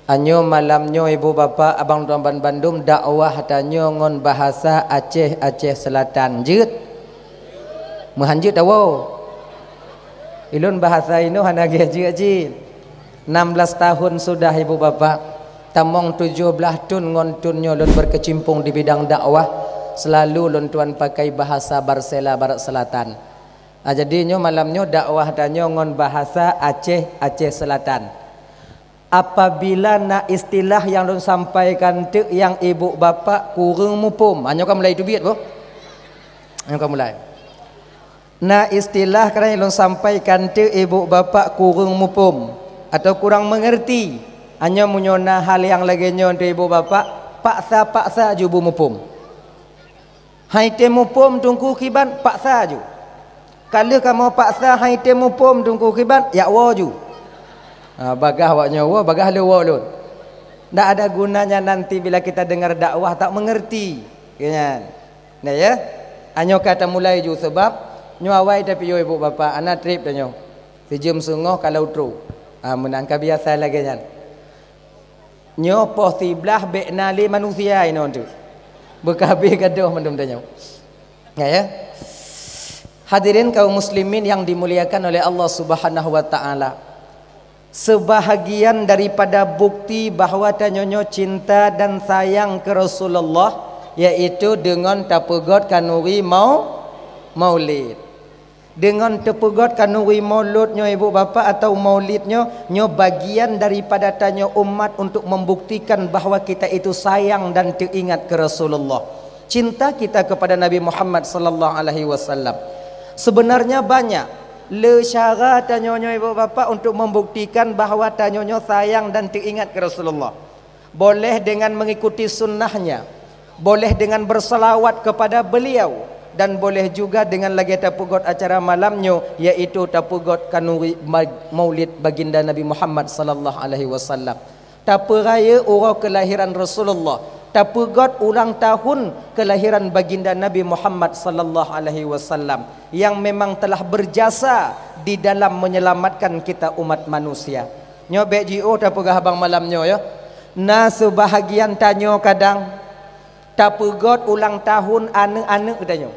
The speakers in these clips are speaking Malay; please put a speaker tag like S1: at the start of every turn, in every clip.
S1: Anyo malamnyo ibu bapa abang tuan Bandung dakwah tanyo ngon bahasa Aceh Selatan. Jut. Mehanjut tawo. Ilun bahasa ino hana gaji 16 tahun sudah ibu bapa. Tamong 17 tun ngon tunyo lun berkecimpung di bidang dakwah. Selalu lun tuan pakai bahasa Barsela Barat Selatan. Jadinya malamnyo dakwah tanyo ngon bahasa Aceh Selatan. Apabila nak istilah yang lun sampaikan tu yang ibu bapa kurang mupum. Hanya kau mulai tu biat boh. Hanya kau mulai. Nak istilah kerana yang lun sampaikan tu ibu bapa kurang mupum atau kurang mengerti. Hanya menyona hal yang lagi nyon tu ibu bapa paksa jubu mupum. Hai te mupum tungku kiban paksa ju. Kalau kamu paksa hai te mupum tungku kiban ya waju. Bagah awak nyawa, bagah lewa lun. Tak ada gunanya nanti bila kita dengar dakwah tak mengerti. Kan? Nah ya. Anyo kata mulai ju sebab nyawai tapi yo ibu bapa anak trip tanyo. Sejum sungoh kalau tru. Menangka biasa lagi kan. Nyo poh tiblah beknali manusia ino tu. Bekabe gaduh mendum tanyo. Ya. Hadirin kaum muslimin yang dimuliakan oleh Allah Subhanahu wa taala. Sebahagian daripada bukti bahawa tanyonyo cinta dan sayang ke Rasulullah yaitu dengan tapegot kanuri maulid. Dengan tapegot kanuri mauludnya ibu bapa atau maulidnya nyo bagian daripada tanyo umat untuk membuktikan bahawa kita itu sayang dan teringat ke Rasulullah. Cinta kita kepada Nabi Muhammad sallallahu alaihi wasallam. Sebenarnya banyak le cara tanyonyo ibu bapa untuk membuktikan bahawa tanyonyo sayang dan teringat ke Rasulullah. Boleh dengan mengikuti sunnahnya, boleh dengan berselawat kepada beliau, dan boleh juga dengan lagi tapugot acara malamnya yaitu tapugot kanuri maulid baginda Nabi Muhammad sallallahu alaihi wasallam. Taperaya urau kelahiran Rasulullah, tapugot ulang tahun kelahiran baginda Nabi Muhammad sallallahu alaihi wasallam yang memang telah berjasa di dalam menyelamatkan kita umat manusia. Nyo BGO tapugah abang malamnyo ya. Na sebahagian tanyo kadang tapugot ulang tahun anak-anak tanyo.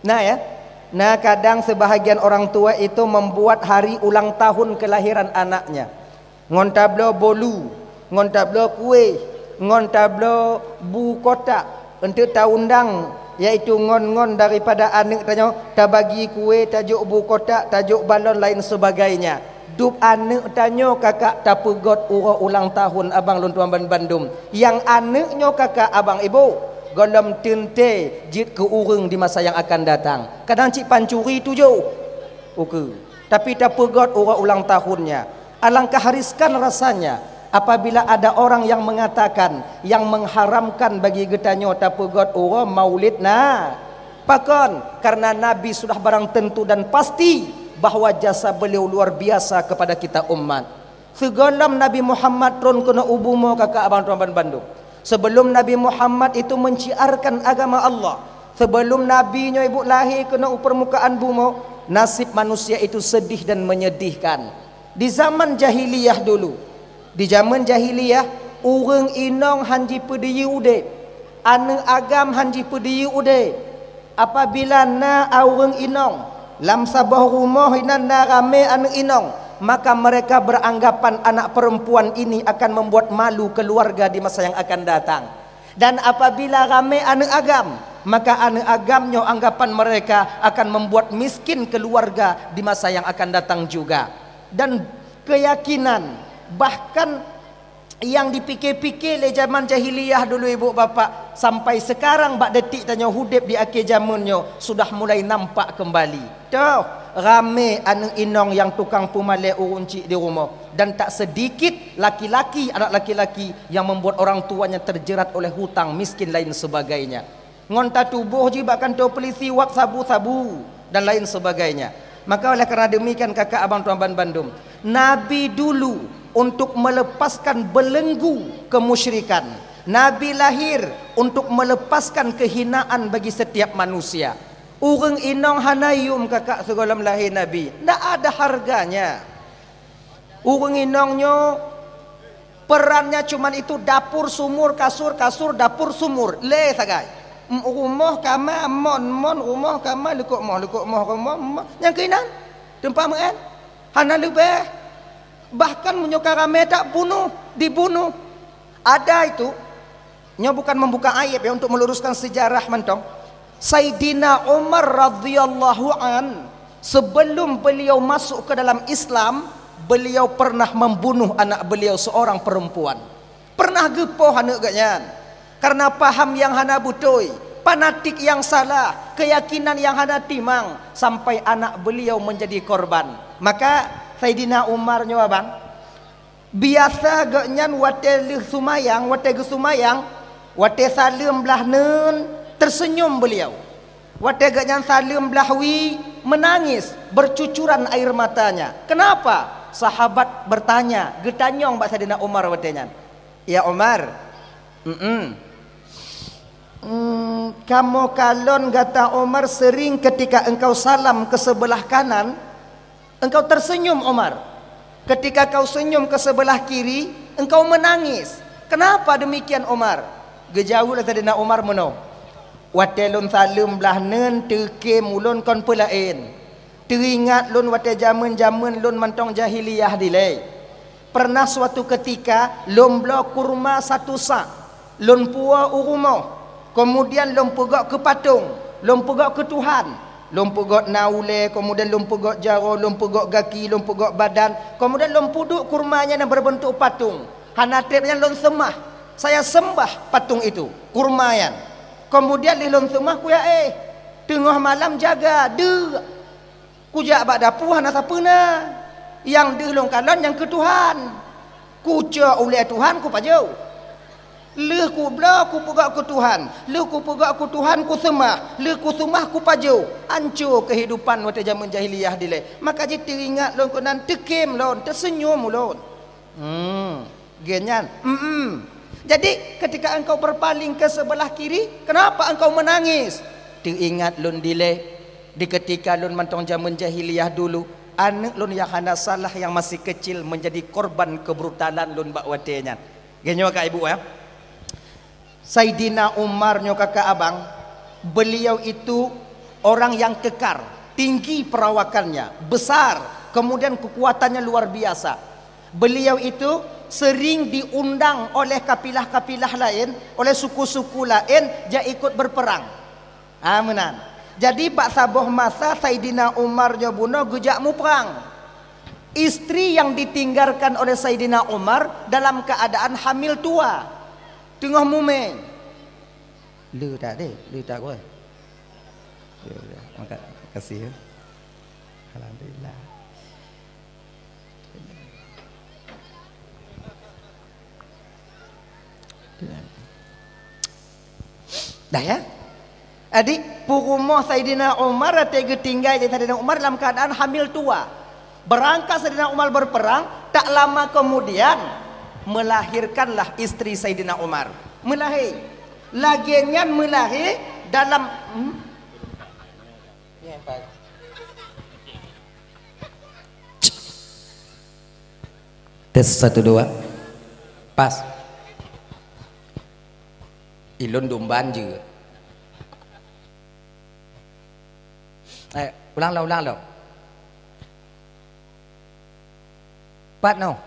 S1: Nah ya. Nah kadang sebahagian orang tua itu membuat hari ulang tahun kelahiran anaknya. Ngon tablo bolu, ngon tablo kuih, ngon tablo bu kotak untuk taundang yaitu ngon-ngon daripada anak tanya tak bagi kue tajuk bu kotak tajuk balon lain sebagainya. Duk anak tanya kakak tapegot ulang tahun abang lun tuan Bandung yang anaknya kakak abang ibu golom tente jit ke urang di masa yang akan datang. Kadang cik pancuri tu jo okey tapi tapegot ulang tahunnya. Alangkah hariskan rasanya apabila ada orang yang mengatakan yang mengharamkan bagi getanyo tapegot maulid pakon karena Nabi sudah barang tentu dan pasti bahawa jasa beliau luar biasa kepada kita umat. Segolam Nabi Muhammad ron kena ubumo kakak abang tuan Bandung. Sebelum Nabi Muhammad itu menciarkan agama Allah, sebelum Nabi nya ibu lahir kena permukaan bumi, nasib manusia itu sedih dan menyedihkan. Di zaman jahiliyah dulu, di zaman jahiliyah, urang inong hanji pediyi ude, anu agam hanji pediyi ude. Apabila na urang inong, lam sabah rumah inan na rame anu inong, maka mereka beranggapan anak perempuan ini akan membuat malu keluarga di masa yang akan datang. Dan apabila rame anu agam, maka anu agamnya anggapan mereka akan membuat miskin keluarga di masa yang akan datang juga. Dan keyakinan bahkan yang dipikir-pikir le zaman jahiliyah dulu ibu bapa sampai sekarang bak detik tanya hudip di akhir zamannya sudah mulai nampak kembali. Tuh rame anu inong yang tukang pumalai urunci di rumah dan tak sedikit laki-laki anak laki-laki yang membuat orang tuanya terjerat oleh hutang miskin lain sebagainya. Ngonta tubuh je bahkan tu polisi wak sabu-sabu dan lain sebagainya. Maka oleh kerana demikian kakak abang tuan Bandung, Nabi dulu untuk melepaskan belenggu kemusyrikan, Nabi lahir untuk melepaskan kehinaan bagi setiap manusia. Urang inong hanayum kakak segolam lahir Nabi, tak ada harganya. Urang inongnya Perannya cuman itu dapur sumur kasur kasur dapur sumur. Le sagai. Rumah kamar mon rumah kamar lekuk moh rumah yang kainan tempat men hana lebih bahkan menyuka rame tak dibunuh ada itu nya bukan membuka aib ya untuk meluruskan sejarah mentong. Sayyidina Umar radhiyallahu an sebelum beliau masuk ke dalam Islam beliau pernah membunuh anak beliau seorang perempuan. Pernah gepoh anak ganyan. Karena paham yang hana butoi, fanatik yang salah, keyakinan yang hana timang, sampai anak beliau menjadi korban. Maka Sayyidina Umar nyawa bang, biasa ganyan wate sumayang, wate salim belah nun, tersenyum beliau. Wate ganyan salim belahwi menangis, bercucuran air matanya. Kenapa? Sahabat bertanya, getanyong Mbak Sayyidina Umar watenya. Ya Umar, kamu kalon kata Umar sering ketika engkau salam ke sebelah kanan, engkau tersenyum Umar. Ketika kau senyum ke sebelah kiri, engkau menangis. Kenapa demikian Umar? Gejauhlah Sayyidina Umar meno. Watelun salam belah nen teke mulun kon pelain. Teringat lun wate jaman lun mantong jahiliyah dilai. Pernah suatu ketika lun bela kurma satu sak, lun puah urumo. Kemudian lom pegak ke patung, lom pegak ke Tuhan, lom pegak naule, kemudian lom pegak jaro, lom pegak kaki, lom pegak badan, kemudian lom puduk kurmanya yang berbentuk patung. Hanatipnya lom sembah, saya sembah patung itu, kurmayan. Kemudian di lom sembah ku ya tengah malam jaga, kujak bak dapu hana sapuna, yang lom kalon yang ke Tuhan, kuca oleh Tuhan ku pajau. Leh ku bela ku pegak ke Tuhan, leh ku pegak ke Tuhan ku sembah, leh ku sembah ku paju. Hancur kehidupan waktu zaman jahiliyah dile. Maka je teringat lon konan tekem lon, tersenyum lon. Genyan. Jadi ketika engkau berpaling ke sebelah kiri, kenapa engkau menangis? Teringat lon dile di ketika lon mantong zaman jahiliyah dulu, anak lon yang hana salah yang masih kecil menjadi korban kebrutalan lon bak watenya. Genyo ka ibu ya. Sayyidina Umar nyokaka abang, beliau itu orang yang kekar, tinggi perawakannya, besar, kemudian kekuatannya luar biasa. Beliau itu sering diundang oleh kapilah-kapilah lain, oleh suku-suku lain, dia ikut berperang. Amenan. Jadi pak saboh masa Sayyidina Umar nyobuno gujakmu perang. Istri yang ditinggalkan oleh Sayyidina Umar dalam keadaan hamil tua. Tengah mumeng. Lu tak deh, lu tak gue. Ya, maka kasih ya. Alhamdulillah. Dah ya. Adik, purumah Sayyidina Umar atau tinggal Sayyidina Umar dalam keadaan hamil tua. Berangkat Sayyidina Umar berperang, tak lama kemudian melahirkanlah istri Sayyidina Umar. Melahir. Lagian melahir dalam tes 1 2 pas ilun dumban juga. Ulang lo. Pat no.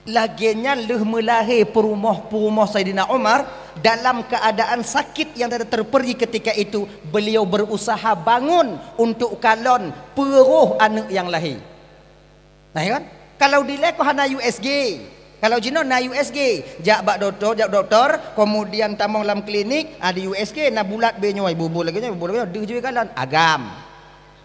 S1: Laginya leh melahir perumah Sayyidina Umar dalam keadaan sakit yang tidak terperi ketika itu. Beliau berusaha bangun untuk kalon peruh anak yang lahir. Nah kan? Kalau dilek hana USG, kalau jino na USG, jak bak doktor, kemudian tamong dalam klinik ada USG, na bulat benyoy bubul lagi deh juga kalon agam,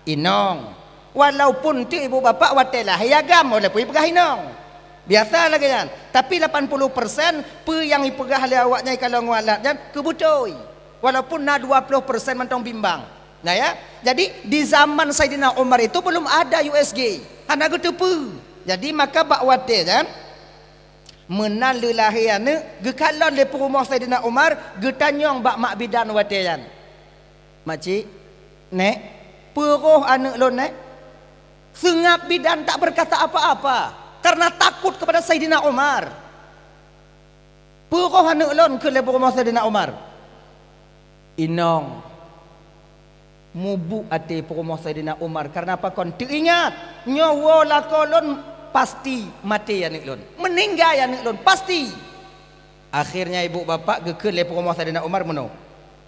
S1: inong. Walaupun tu ibu bapa watelah agam oleh pui pegah inong. Biasa lagi kan. Tapi 80% pe yang ipegah le awaknya kalau ngualatnya kebutoi. Walaupun na 20% mentong bimbang. Nah ya. Jadi di zaman Sayyidina Umar itu belum ada USG. Hana getepu. Jadi maka bak wate kan menan lelahian gekalon le perumah Sayyidina Umar getanyong bak mak bidan wate kan. Makcik, nek, peruh anak lo nek. Sengap bidan tak berkata apa-apa. karena takut kepada Sayyidina Umar. Puruh anak lon ke lepas rumah Sayyidina Umar. Inong mubu ate rumah Sayyidina Umar karena apa kon teringat nyawa lakolon pasti mati anak lon, meninggal anak lon pasti. Akhirnya ibu bapak ke lepas rumah Sayyidina Umar meno.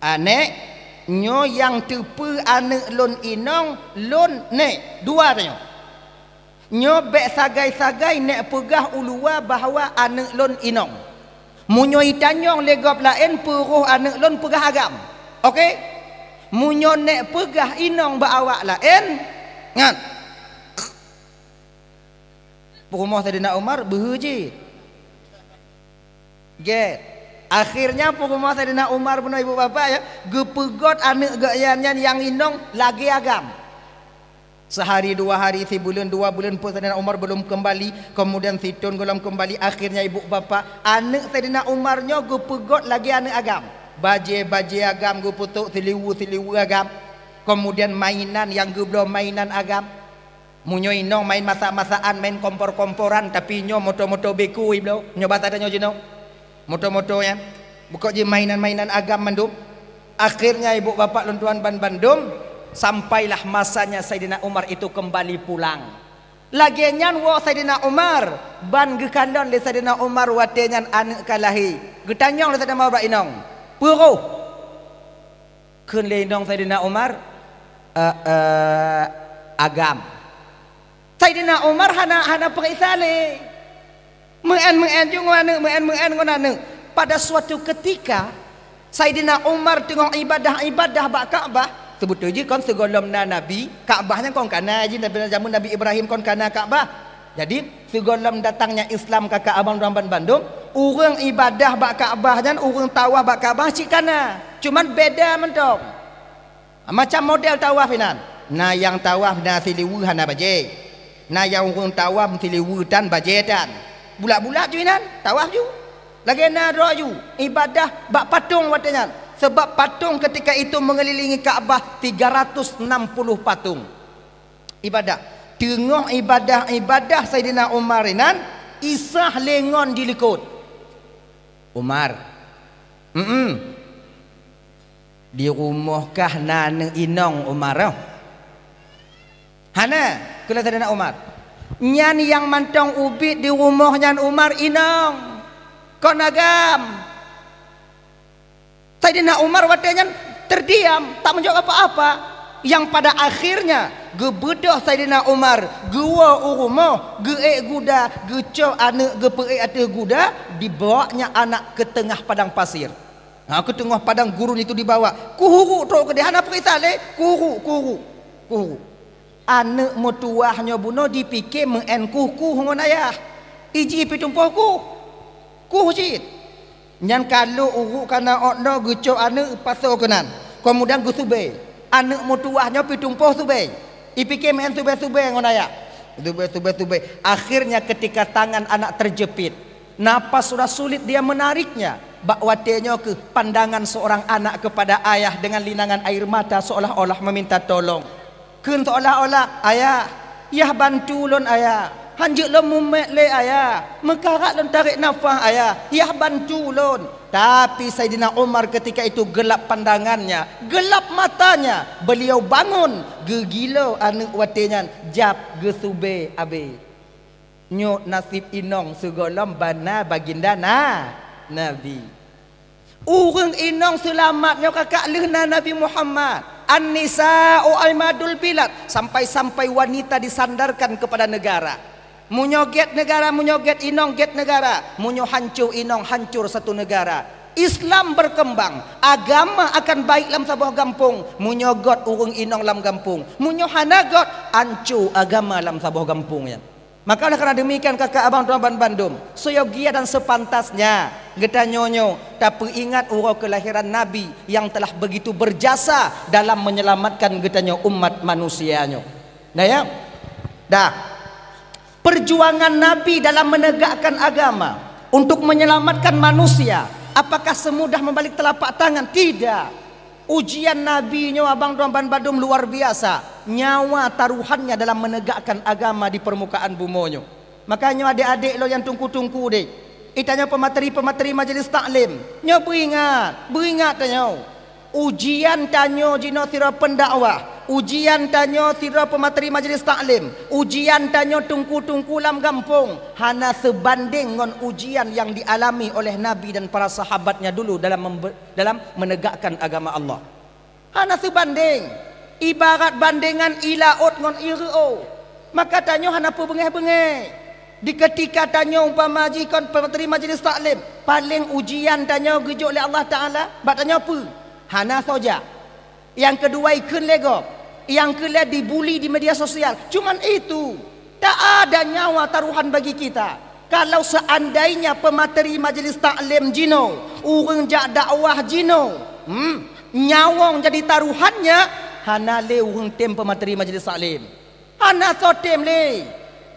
S1: Anek nyo yang tepe anak lon inong lon nek dua tanya. Nyo bek sagai-sagai nek pegah ulua bahawa anak lon inong. Munyo itanyong legap lain puruh anak lon pegah agam. Okey? Munyo nek pegah inong baawak lain ngan. Rumah Sayyidina Umar behuji. Get. Akhirnya rumah Sayyidina Umar punya ibu bapa ya, gepegot anak gayannya yang inong lagi agam. Sehari, 2 hari, sebulan, 2 bulan pun Sayyidina Umar belum kembali. Kemudian situn belum kembali. Akhirnya ibu bapa anak Sayyidina Umarnya gepegot lagi anak agam. Baje agam geputuk siliwu agam. Kemudian mainan yang belum mainan agam. Munyo inong main masak-masakan, main kompor-komporan, tapi nyo moto-moto beku iblo. Nyo batada nyo jino. Moto-moto ya. Buka je mainan-mainan agam mandum. Akhirnya ibu bapak luntuan ban Bandung. Sampailah masanya Sayyidina Umar itu kembali pulang. Lagian wa Sayyidina Umar ban gekandon le Sayyidina Umar watenyan anak kalahi. Getanyong le Sayyidina Umar inong. Puruh. Keun le inong Sayyidina Umar agam. Sayyidina Umar hana perisale. Mengen jung anu mengen ngonane. Pada suatu ketika Sayyidina Umar tengok ibadah bak Ka'bah. Sebut je kon segolomna Nabi, Ka'bahnya kon kana je Nabi zaman Nabi Ibrahim kon kana Ka'bah. Jadi segolom datangnya Islam ke Ka'bah Ramban Bandung, urang ibadah bak Ka'bah dan urang tawaf bak Ka'bah cik kana. Cuman beda mentong. Macam model tawaf inan. Nah yang tawaf na siliwu hana baje. Nah yang urang tawaf siliwu dan baje dan. Bulat-bulat je inan, tawaf ju. Lagi na doa ju, ibadah bak patung watanya. Sebab patung ketika itu mengelilingi Ka'bah 360 patung. Ibadah. Tengok ibadah Sayyidina Umar inan isah lengon dilikut. Umar. Di rumahkah nane inong Umar? Hana kula Sayyidina Umar. Nyan yang mantong ubit di rumahnya Umar inong. Kon agam. Sayyidina Umar watanya terdiam, tak menjawab apa-apa. Yang pada akhirnya gebedah Sayyidina Umar, gua urumo, guda, geco anak gepe atas guda, dibawanya anak ke tengah padang pasir. Nah, ke tengah padang gurun itu dibawa. Kuhuru tu ke dia hana perisale, kuhuru. Anak mutuahnya bunuh dipikir mengenkuh ngon ayah. Iji pitumpoku. Kuhujit. Nyan kalau uruk kana okno geco anak paso kenan. Kemudian gusube. Anak mutuahnya pitumpoh sube. Ipikir men sube ngon ayah. Sube. Akhirnya ketika tangan anak terjepit, napas sudah sulit dia menariknya. Bak watenya ke pandangan seorang anak kepada ayah dengan linangan air mata seolah-olah meminta tolong. Keun seolah-olah ayah, yah bantu lon ayah. Hanjuk lo mumet le ayah, mekarat lon tarik nafas ayah, yah bantu lon. Tapi Sayyidina Umar ketika itu gelap pandangannya, gelap matanya. Beliau bangun, gegilo anak watenya, jap gesube abe. Nyok nasib inong segolom bana baginda Nabi. Urang inong selamatnya kakak lehna Nabi Muhammad. An-nisa'u aimadul bilad. Sampai-sampai wanita disandarkan kepada negara. Munyoget negara, munyoget inong get negara. Munyo hancur inong, hancur satu negara. Islam berkembang, agama akan baik dalam sebuah kampung. Munyogot urung inong dalam kampung. Munyo hanagot, hancur agama dalam sebuah kampung ya. Maka oleh kerana demikian kakak abang tuan Bandung, seyogia dan sepantasnya kita nyonyo, tapi ingat urau kelahiran Nabi yang telah begitu berjasa dalam menyelamatkan kita umat manusianya. Nah ya, dah. Perjuangan Nabi dalam menegakkan agama untuk menyelamatkan manusia, apakah semudah membalik telapak tangan? Tidak. Ujian Nabi nyo abang tuan Bandung luar biasa. Nyawa taruhannya dalam menegakkan agama di permukaan bumonyo. Makanya adik-adik lo yang tungku-tungku dek. Itanya pemateri-pemateri majlis taklim. Nyo beringat tanyo. Ujian tanyo jino sira pendakwah. Ujian tanyo sira pemateri majlis taklim. Ujian tanyo tungku-tungku lam kampung. Hana sebanding dengan ujian yang dialami oleh Nabi dan para sahabatnya dulu dalam menegakkan agama Allah. Hana sebanding. Ibarat bandingan ilaut ngon ireo. Maka tanyo hana apa bengeh-bengeh. Di ketika tanya umpama jikon pemateri majlis taklim, paling ujian tanya gejuk oleh Allah Taala, bak tanya apa? Hana saja. Yang kedua ikut lego. Yang kedua dibuli di media sosial. Cuman itu. Tak ada nyawa taruhan bagi kita. Kalau seandainya pemateri majlis taklim jino, urang jak dakwah jino, nyawang jadi taruhannya, hana le urang tem pemateri majlis taklim. Hana so tem le.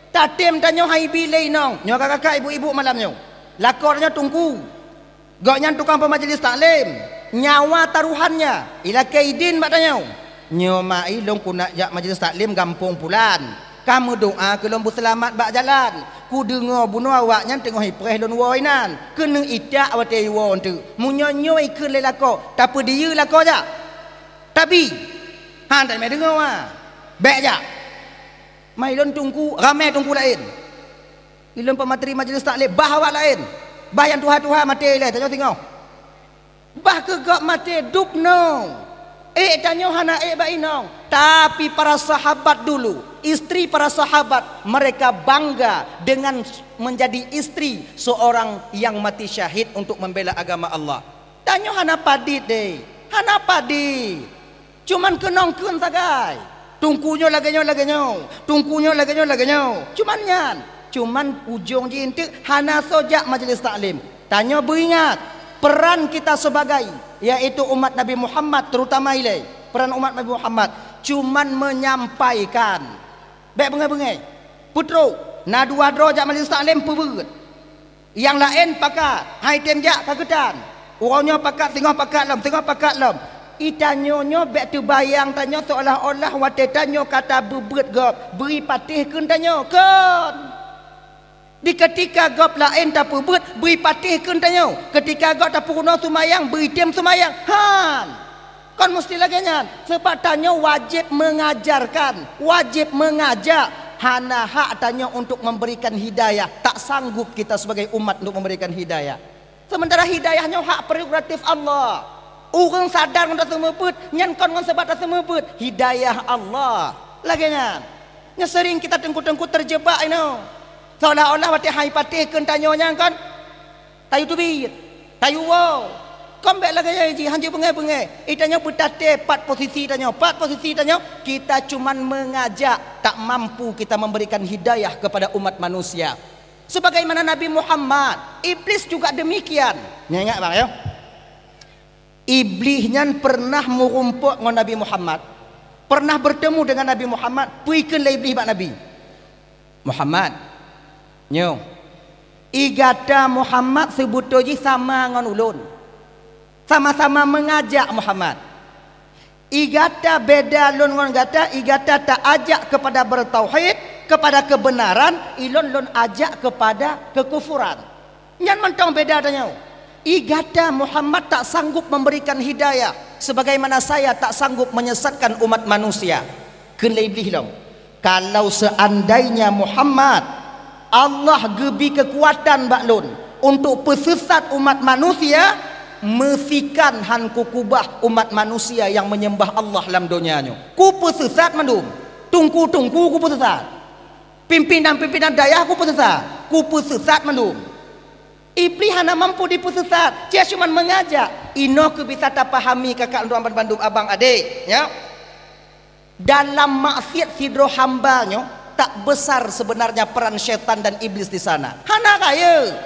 S1: Tatem tanyo hai bilai nong. Nyo kakak ibu-ibu malamnya. Lakornya tunggu. Goknya tukang pemajlis taklim. Nyawa taruhannya. Ila kaidin mak tanyo. Nyo mai long kuna jak majlis taklim gampung pulan. Kamu doa ke lombu selamat bak jalan. Ku dengar bunuh awaknya tengok hipreh lon woinan. Kena idak awate won tu. Munyo ikut le lako. Tapi dia lako ja. Tapi han tak mai dengar ah. Bek ja. Mai lon tunggu, ramai tunggu lain. Ilon pemateri majlis taklim bahawat lain. Bah yang Tuhan mati lain, tengok. Bah ke gak mati dup no. Tanyo hana bainong. Tapi para sahabat dulu, istri para sahabat, mereka bangga dengan menjadi istri seorang yang mati syahid untuk membela agama Allah. Tanyo hana padit deh. Hana padit. Cuman kenong-ken sagai. Tungkunya laganyo. Tungkunya laganyo. Cuman ujung jintik hana sojak majlis taklim. Tanya beringat peran kita sebagai yaitu umat Nabi Muhammad terutama ilai. Peran umat Nabi Muhammad cuman menyampaikan. Baik bengai-bengai. Putro, na dua dro jak majlis taklim pebeut. Yang lain pakat, hai tem jak kagetan. Orangnya pakat tengah pakat lem. Itanyonyo bek tu bayang tanyo seolah-olah wate tanyo kata bebet gop beri patih kun tanyo kon. Di ketika gop lain tak bebet beri patih kun tanyo. Ketika gop tak puruna sumayang beri tem sumayang. Han. Kon mesti lagi nyan. Sebab tanyo wajib mengajarkan, wajib mengajak. Hana hak tanyo untuk memberikan hidayah. Tak sanggup kita sebagai umat untuk memberikan hidayah. Sementara hidayahnya hak prerogatif Allah. Orang sadar untuk semeput, nyankon ngon sebab tak semeput. Hidayah Allah. Laginya, sering kita tengku-tengku terjebak ini. Seolah-olah wati hai patih kun tanyonya kan. Tayu tubit, tayu wow. Kombek lagi ji hanji bengai-bengai. Itanya betate 4 posisi tanyo. 4 posisi tanyo kita cuman mengajak, tak mampu kita memberikan hidayah kepada umat manusia. Sebagaimana Nabi Muhammad, iblis juga demikian. Ingat bang ya. Iblisnya pernah merumpuk dengan Nabi Muhammad. Pernah bertemu dengan Nabi Muhammad. Puikan lah iblis bak Nabi Muhammad. Nyo. Igata Muhammad sebutoji sama dengan ulun. Sama-sama mengajak Muhammad. Igata beda lun dengan gata. Igata tak ajak kepada bertauhid, kepada kebenaran. Ilun lun ajak kepada kekufuran. Nyan mentong beda tanya. Igata Muhammad tak sanggup memberikan hidayah sebagaimana saya tak sanggup menyesatkan umat manusia. Kenlai iblis dong. Kalau seandainya Muhammad Allah gebi kekuatan baklun untuk pesesat umat manusia, mesikan han kukubah umat manusia yang menyembah Allah dalam dunianya. Ku pesesat mandum. Tungku-tungku ku pesesat. Pimpinan-pimpinan daya ku pesesat. Ku pesesat mandum. Iblis hana mampu dipesesat. Dia cuma mengajak. Ino ke bisa tak pahami kakak Luang Bandung abang adik. Ya. Dalam maksiat sidro hambanya tak besar sebenarnya peran syaitan dan iblis di sana. Hana kaya.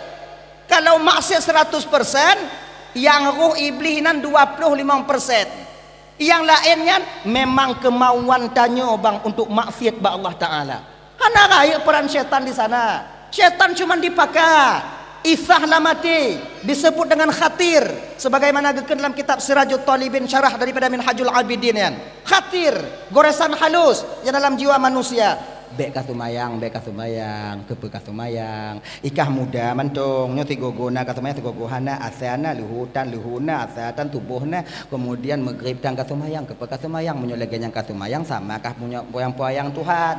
S1: Kalau maksiat 100%, yang roh iblis nan 25%. Yang lainnya memang kemauan tanyo bang untuk maksiat ba Allah Taala. Hana kaya peran syaitan di sana. Syaitan cuma dipakai. Isah lamati disebut dengan khatir sebagaimana geken dalam kitab Sirajul Talibin syarah daripada Minhajul Abidin yan. Khatir, goresan halus yang dalam jiwa manusia. bek kasumayang kepe kasumayang ikah muda mantong nyo tigogona kasumayang tigogohana asana luhuna asatan tubuhna kemudian maghrib dan kasumayang kepe kasumayang menyo legenya kasumayang sama kah punya poyang-poyang Tuhan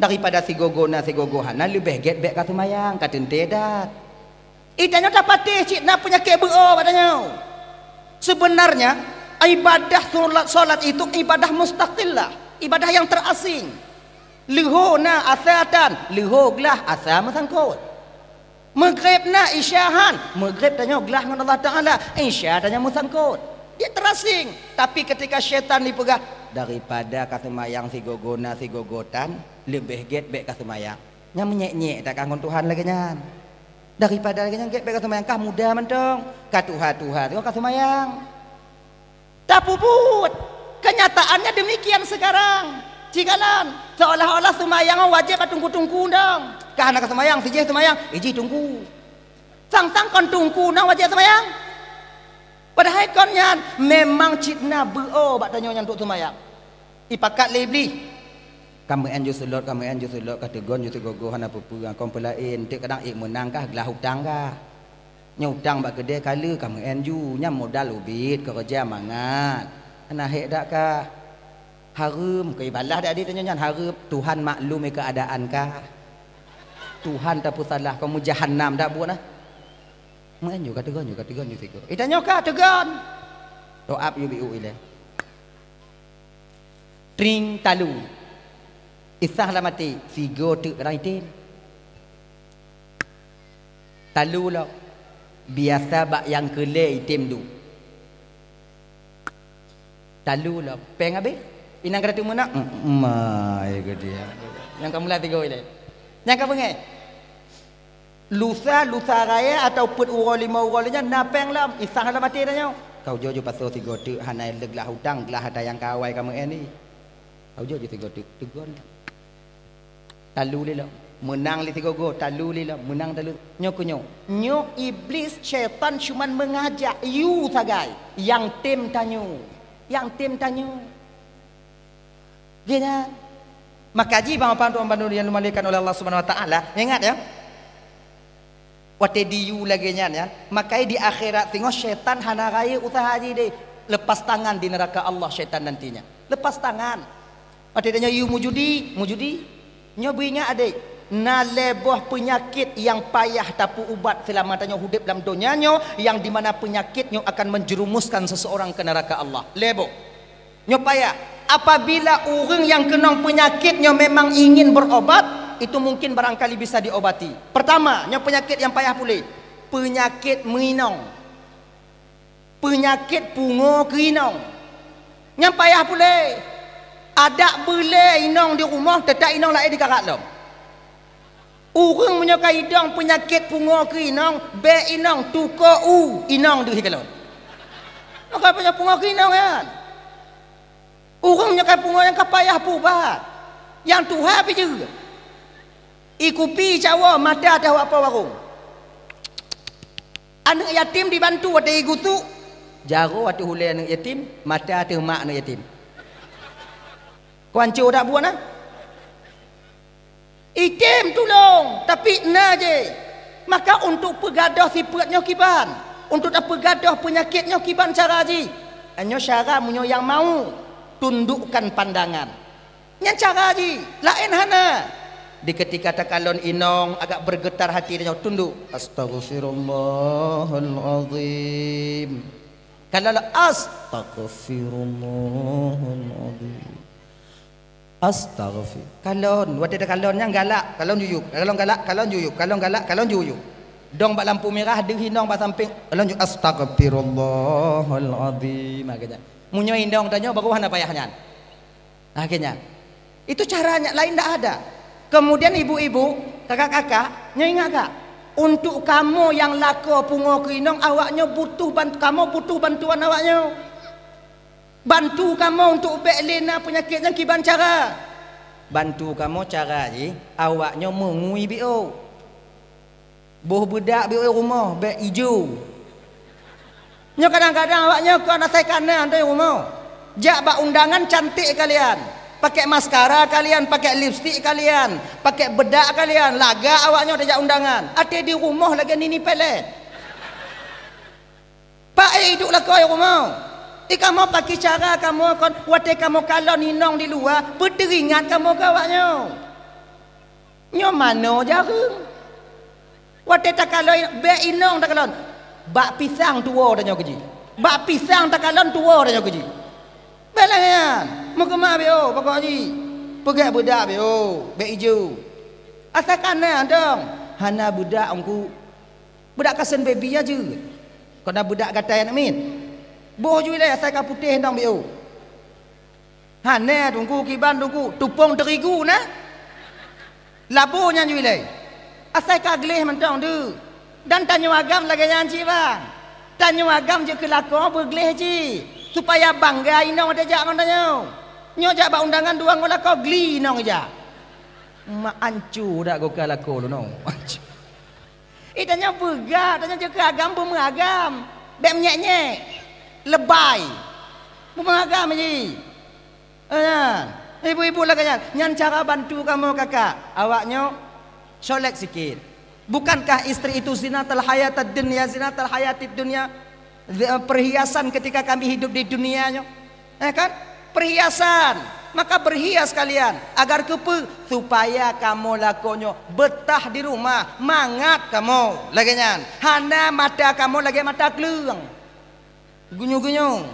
S1: daripada sigogona sigogohana lebih get bek kasumayang katente dat itanya dapati cina penyakit beo padanya sebenarnya ibadah solat itu ibadah mustaqillah ibadah yang terasing luhuna asatan luhuglah asa masangkut maghribna isyahan maghrib tanya gelah dengan Allah Taala isya tanya masangkut dia terasing tapi ketika syaitan dipegang daripada kasumayang sigogona sigogotan lebih get bek kasumayang nya menyek-nyek tak kangon Tuhan lagi nya daripada lagi get bek kasumayang kah muda mentong ka Tuhan kau kasumayang tak puput kenyataannya demikian sekarang cikalan seolah-olah semayang wajib tunggu-tunggu dong karena kesemayang sijih semayang iji tunggu sang-sang kon tunggu nang wajib semayang padahal konnya memang citna beo bak tanyonya untuk semayang ipakat lebli kamu enju sulot kategon ju gogo hana pupu kau pelain tik kadang ik menang kah gelah hutang kah nyutang bak gede kala kamu enju nya modal ubit kerja mangat ana hek dak kah harum ke ibadah dak dia tanya harum Tuhan maklum keadaan kah Tuhan tak salah kamu jahannam dak buat nah menganju kategon ju tigo itanya kah tegon doa yubiu ile tring talu isah lamati figo tu raitin talu lo biasa bak yang kele itim du talu lo peng habis inang kata mana mai ke dia yang kamu latih kau ini yang kamu ngai lusa raya atau put urol lima urolnya napeng lam isah lam mati dah kau jojo pasal tiga tu hanai leglah hutang gelah ada yang kawai kamu ini kau jojo tiga tu tegon talu le lo menang li tiga go talu li lo menang talu nyok iblis syaitan cuman mengajak you sagai yang tim tanyo dia makaji bang pandu yang dimalikan oleh Allah Subhanahu wa taala ingat ya wate diu lagi nya ya makai di akhirat tengok syaitan hana raya usaha haji deh lepas tangan di neraka Allah syaitan nantinya lepas tangan wate dia you mujudi nyobinya adik na leboh penyakit yang payah tapu ubat selamatnya hidup dalam dunianya yang dimana penyakitnya akan menjerumuskan seseorang ke neraka Allah leboh nyopaya apabila orang yang kena penyakitnya memang ingin berobat itu mungkin barangkali bisa diobati pertama penyakit yang payah pulih penyakit menginong penyakit pungo kerinong yang payah pulih ada boleh inong di rumah tetap inong lain di karat lo orang menyukai idong penyakit pungo kerinong be inong tuko inong di hikalon maka punya pungo kerinong kan orang menyukai pungo yang kapayah pubat yang Tuhan api juga ikupi cawa mata tahu apa warung anak yatim dibantu ada igutu jaro ada hulai anak yatim mata ada mak anak yatim kuancu tak buat nah itim tolong tapi na je maka untuk pegadah sifatnya kiban untuk tak pegadah penyakitnya kiban cara ji hanya cara munyo yang mau tundukkan pandangan yang cara ji lain hana di ketika takalon inong agak bergetar hati dia tunduk astaghfirullahalazim kalau astaghfirullahalazim astaghfir kalon wate kalonnya galak kalon juyuk kalon juyuk dong bak lampu merah deng hinong bak samping kalon juyuk astaghfirullahalazim agaknya munyo indong tanya baru hana payahnya akhirnya itu caranya lain tak ada kemudian ibu-ibu kakak-kakak ingat kak untuk kamu yang lako pungo kerinong awaknya kamu butuh bantuan awaknya bantu kamu untuk lena penyakitnya kiban cara bantu kamu cara je awaknya mengui bio boh budak bio rumah bek hijau kadang-kadang awaknya kau nak saya kanan dari rumah jak bak undangan cantik kalian Pakai maskara kalian, pakai lipstik kalian, pakai bedak kalian, laga awaknya ada undangan. Ada di rumah lagi nini pelet. Pak hiduplah kau yang rumah. Kamu pakai cara kamu kon wate kamu kalau ninong di luar, berderingat kamu kawaknya. Nyo mano jarang. Wate tak kalau be inong tak kalau bak pisang tua dah nyo keji. Bak pisang tak kalau tua dah nyo keji. Belangan, mau kemana bio? Pokoknya, pergi budak bio, be hijau. Asalkan dong, hana budak angku, budak kasen baby aja. Kena budak kata yang amin. Boh juga asalkan putih dong bio. Hana tunggu kiban tunggu, tupung terigu na. Labunya juga. Asalkan gelih mentang tu. Dan tanya agam lagi janji bang. Tanya agam je kelakon bergelih je. Supaya bangga inong ada jak tanya. Nyo jak ba undangan dua ngolah kau gli inong ja. Mak ancu dak go kala ko lu no. Tanya bega, tanya je ke agam pemagam. Bek nyek-nyek. Lebay. Pemagam ji. Ibu-ibu lah kan. Nyan cara bantu kamu kakak. Awaknya solek sikit. Bukankah istri itu zinatul hayatid dunya, zinatul hayatid dunya? Perhiasan ketika kami hidup di dunianya, kan? Perhiasan, maka berhias kalian agar kepe supaya kamu lakonyo betah di rumah, mangat kamu lagi nyan. Hana mata kamu lagi mata keleng, gunyu-gunyu.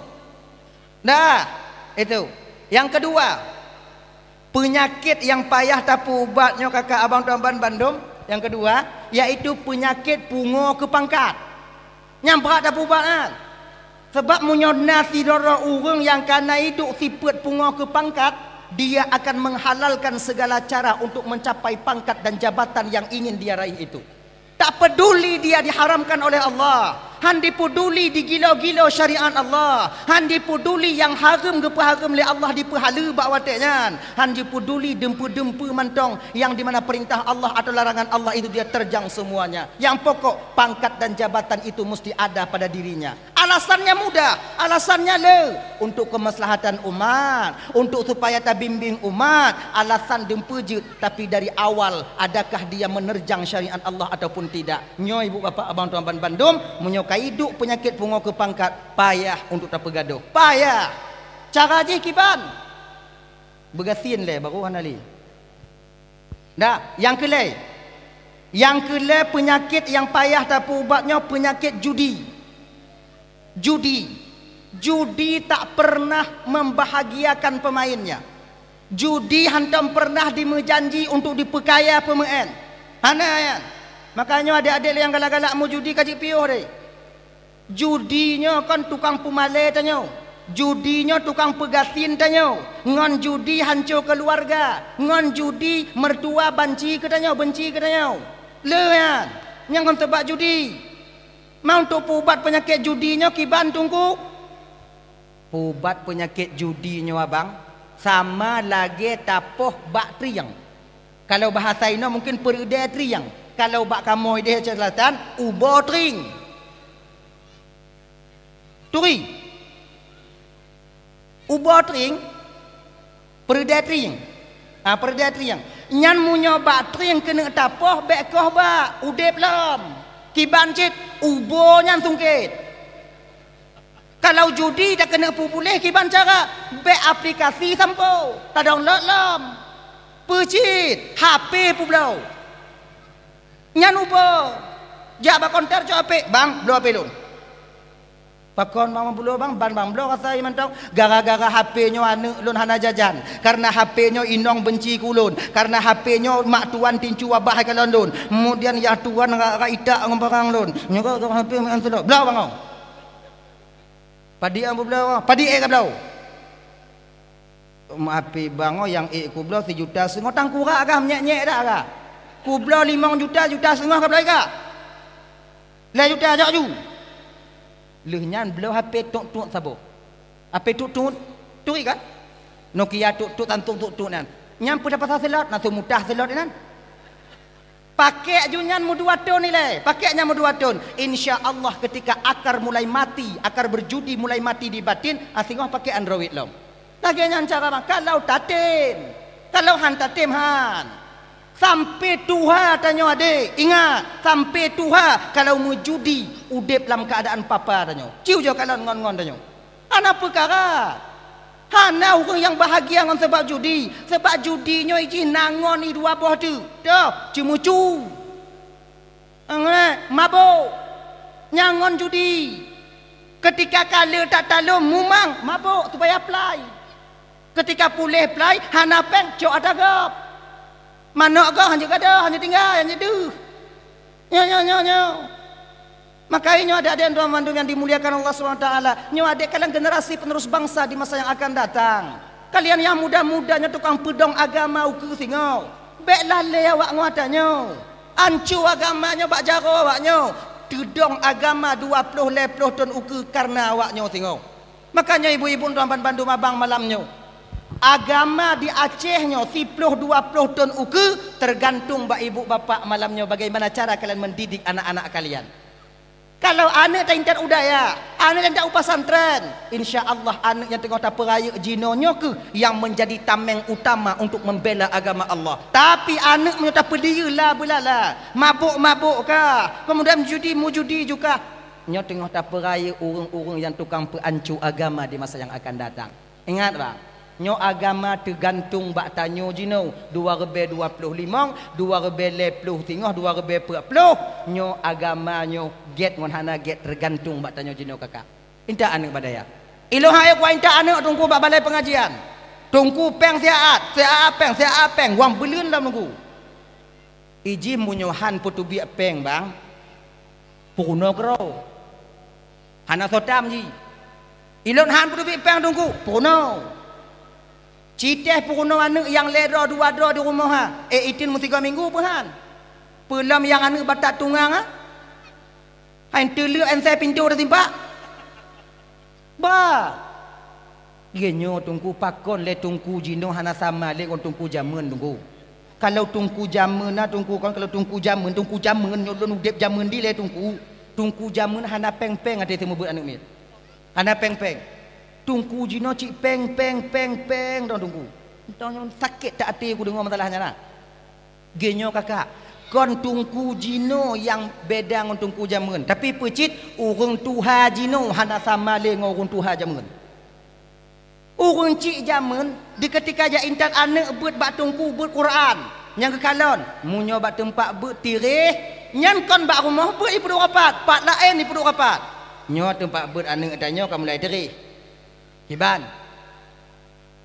S1: Nah, itu. Yang kedua, penyakit yang payah tapi ubatnya kakak abang tuan Bandung. Yang kedua, yaitu penyakit pungo kepangkat. Nyampak tak pubat. Sebab munyodnasi dora orang yang karena hidup sifat pungo ke pangkat, dia akan menghalalkan segala cara untuk mencapai pangkat dan jabatan yang ingin dia raih itu. Tak peduli dia diharamkan oleh Allah, handi peduli digilo-gilo syariat Allah, handi peduli yang haram haram oleh Allah dipahala bak wateknya, handi peduli dempu-dempu mantong yang dimana perintah Allah atau larangan Allah itu dia terjang semuanya. Yang pokok pangkat dan jabatan itu mesti ada pada dirinya. Alasannya mudah, alasannya untuk kemaslahatan umat, untuk supaya tak bimbing umat. Alasan dempeje, tapi dari awal adakah dia menerjang syariat Allah ataupun tidak? Nyo ibu bapa abang tuan Bandung menyukai hidup penyakit pungo ke pangkat, payah untuk tak bergaduh. Payah. Cara je kiban. Bergasin le baru hanali. Dah, yang kelai. Yang kelai penyakit yang payah tak ubatnya penyakit judi. Judi tak pernah membahagiakan pemainnya. Judi hantam pernah dimenjanji untuk diperkaya pemain. Hana ya. Makanya adik-adik yang galak-galak mau judi kaji piuh deh. Judinya kan tukang pemale tanya. Judinya tukang pegasin tanya. Ngon judi hancur keluarga. Ngon judi mertua benci katanya. Le ya. Yang kan tebak judi. Mau untuk pubat penyakit judinya kiban tunggu. Pubat penyakit judinya abang sama lagi tapoh bak triang. Kalau bahasa ini mungkin peride triang. Kalau bak kamu ide selatan ubo tring. Turi. Ubo tring peride triang. Peride triang. Nyan munyo bak tring kena tapoh bek koh bak udep lam. Kiban cit ubo nyan tungkit. Kalau judi dah kena pupulih kiban cara be aplikasi sampo tak download lam. Pecit HP publau. Nyan ubo. Jak ba konter jo HP bang blo HP lun. Pakon mama blo bang ban bang blo rasa mantau gara-gara HP nyo anu lun hana jajan. Karena HP nyo inong benci kulun. Karena HP nyo mak tuan tincu wabah ke London. Kemudian ya tuan ra idak ngomong lun. Nyoga HP mak antu blau bang. Padi ambu blau. Padi ka blau. HP bang yang ku blau 1 juta setengah tangkura kah nyek-nyek dak kah? Ku blau 5 juta setengah ka blau ka? 5 juta ajak ju. Lehnya beliau HP tuk-tuk sabo. HP tuk-tuk tui kan? Nokia tuk-tuk tantung tuk-tuk nan. Nyampu dapat selot, nanti mudah selot nan. Pakai junyan mu 2 tahun ni le. Pakainya mu 2 tahun. Insya-Allah ketika akar mulai mati, akar berjudi mulai mati di batin, asingah pakai Android lom. Laginya cara bang, kalau tatim, kalau han tatim han, sampai Tuhan tanya adik, ingat, sampai Tuhan kalau mau judi, udip dalam keadaan papa tanya, ciu je kalau ngon-ngon tanya, anak perkara, hana orang yang bahagia dengan sebab judinya iji nangon ni dua buah tu, dah, cimucu, mabuk, nyangon judi, ketika kala tak talum mumang, mabuk supaya apply. Ketika pulih apply, hana peng cok ada gap. Mana gap hanya ada, hanya tinggal, hanya du. Nyo. Makanya ada yang tuan mandung yang dimuliakan Allah SWT. Nyo ada kalian generasi penerus bangsa di masa yang akan datang. Kalian yang muda-mudanya tukang pedong agama uku singau. Baiklah le awak nguatanyo. Ancu agamanya bak jaro awaknyo. Tudong agama 20 ton uku karena awaknyo singau. Makanya ibu-ibu tuan bandung abang malamnyo. Agama di Acehnya 10-20 ton uku tergantung bak ibu bapak malamnya bagaimana cara kalian mendidik anak-anak kalian. Kalau anak tak ingat udaya, anak yang tak pesantren, insya-Allah anak yang tengah tak peraya jinonya ke yang menjadi tameng utama untuk membela agama Allah. Tapi anak punya tak pedirilah belala, mabuk-mabuk kah, kemudian judi juga. Nya tengah tak peraya orang-orang yang tukang perancu agama di masa yang akan datang. Ingat bang. Nyo agama tergantung bak tanyo jino 2025 2030 tengah 2040 nyo agama nyo get ngon hana get tergantung bak tanyo jino kakak inta anak badaya ilo hayo kwa inta anak tungku bak balai pengajian tungku peng siaat peng wang belun lam nunggu iji munyo han putu biak peng bang puno kro hana sotam ji ilon han putu biak peng tungku puno Citeh puno anak yang lera dua di rumah ha. Itin mu 3 minggu pun han. Pelam yang anak batak tunggang ha. Hain telu en saya pintu dah timpak. Ba. Genyo tungku pakon le tungku jino hana sama le kon tungku jamun tungku. Kalau tungku jamun na tungku kon kalau tungku jamun nyo don udep jamun di le tungku. Tungku jamun hana peng-peng ade temu buat anak mit. Hana peng-peng. Tungku jino cik peng dong tungku. Entah sakit tak hati aku dengar masalahnya lah. Genyo kakak, kon tungku jino yang beda dengan tungku jamun. Tapi pecit urung tuha jino hana sama le dengan urung tuha jamun. Urung cik jamun di ketika ja intan anak buat bak tungku buat Quran. Yang kekalon, munyo bak tempat buat tirih, nyan kon bak rumah buat ipu rapat, pak lain ipu rapat. Nyo tempat buat anak tanya kamu mulai tirih. Hiban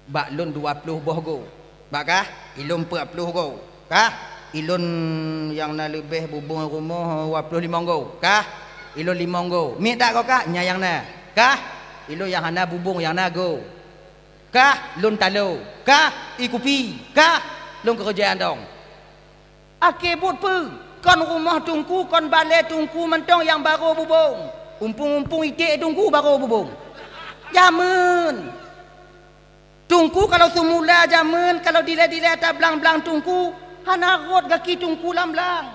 S1: bak lun 20 boh go bakah ilun 40 go kah ilun yang na lebih bubung rumah 25 go kah ilun 5 go mi tak kau kah nyayang na kah ilun yang hana bubung yang na go kah lun talo kah ikupi kah lun kerjaan dong akibut pu kon rumah tungku kon balai tungku mentong yang baru bubung umpung itik tungku baru bubung jamun tungku kalau semula jamun kalau dile-dile atas belang-belang tungku hana rot kaki tungku lam-belang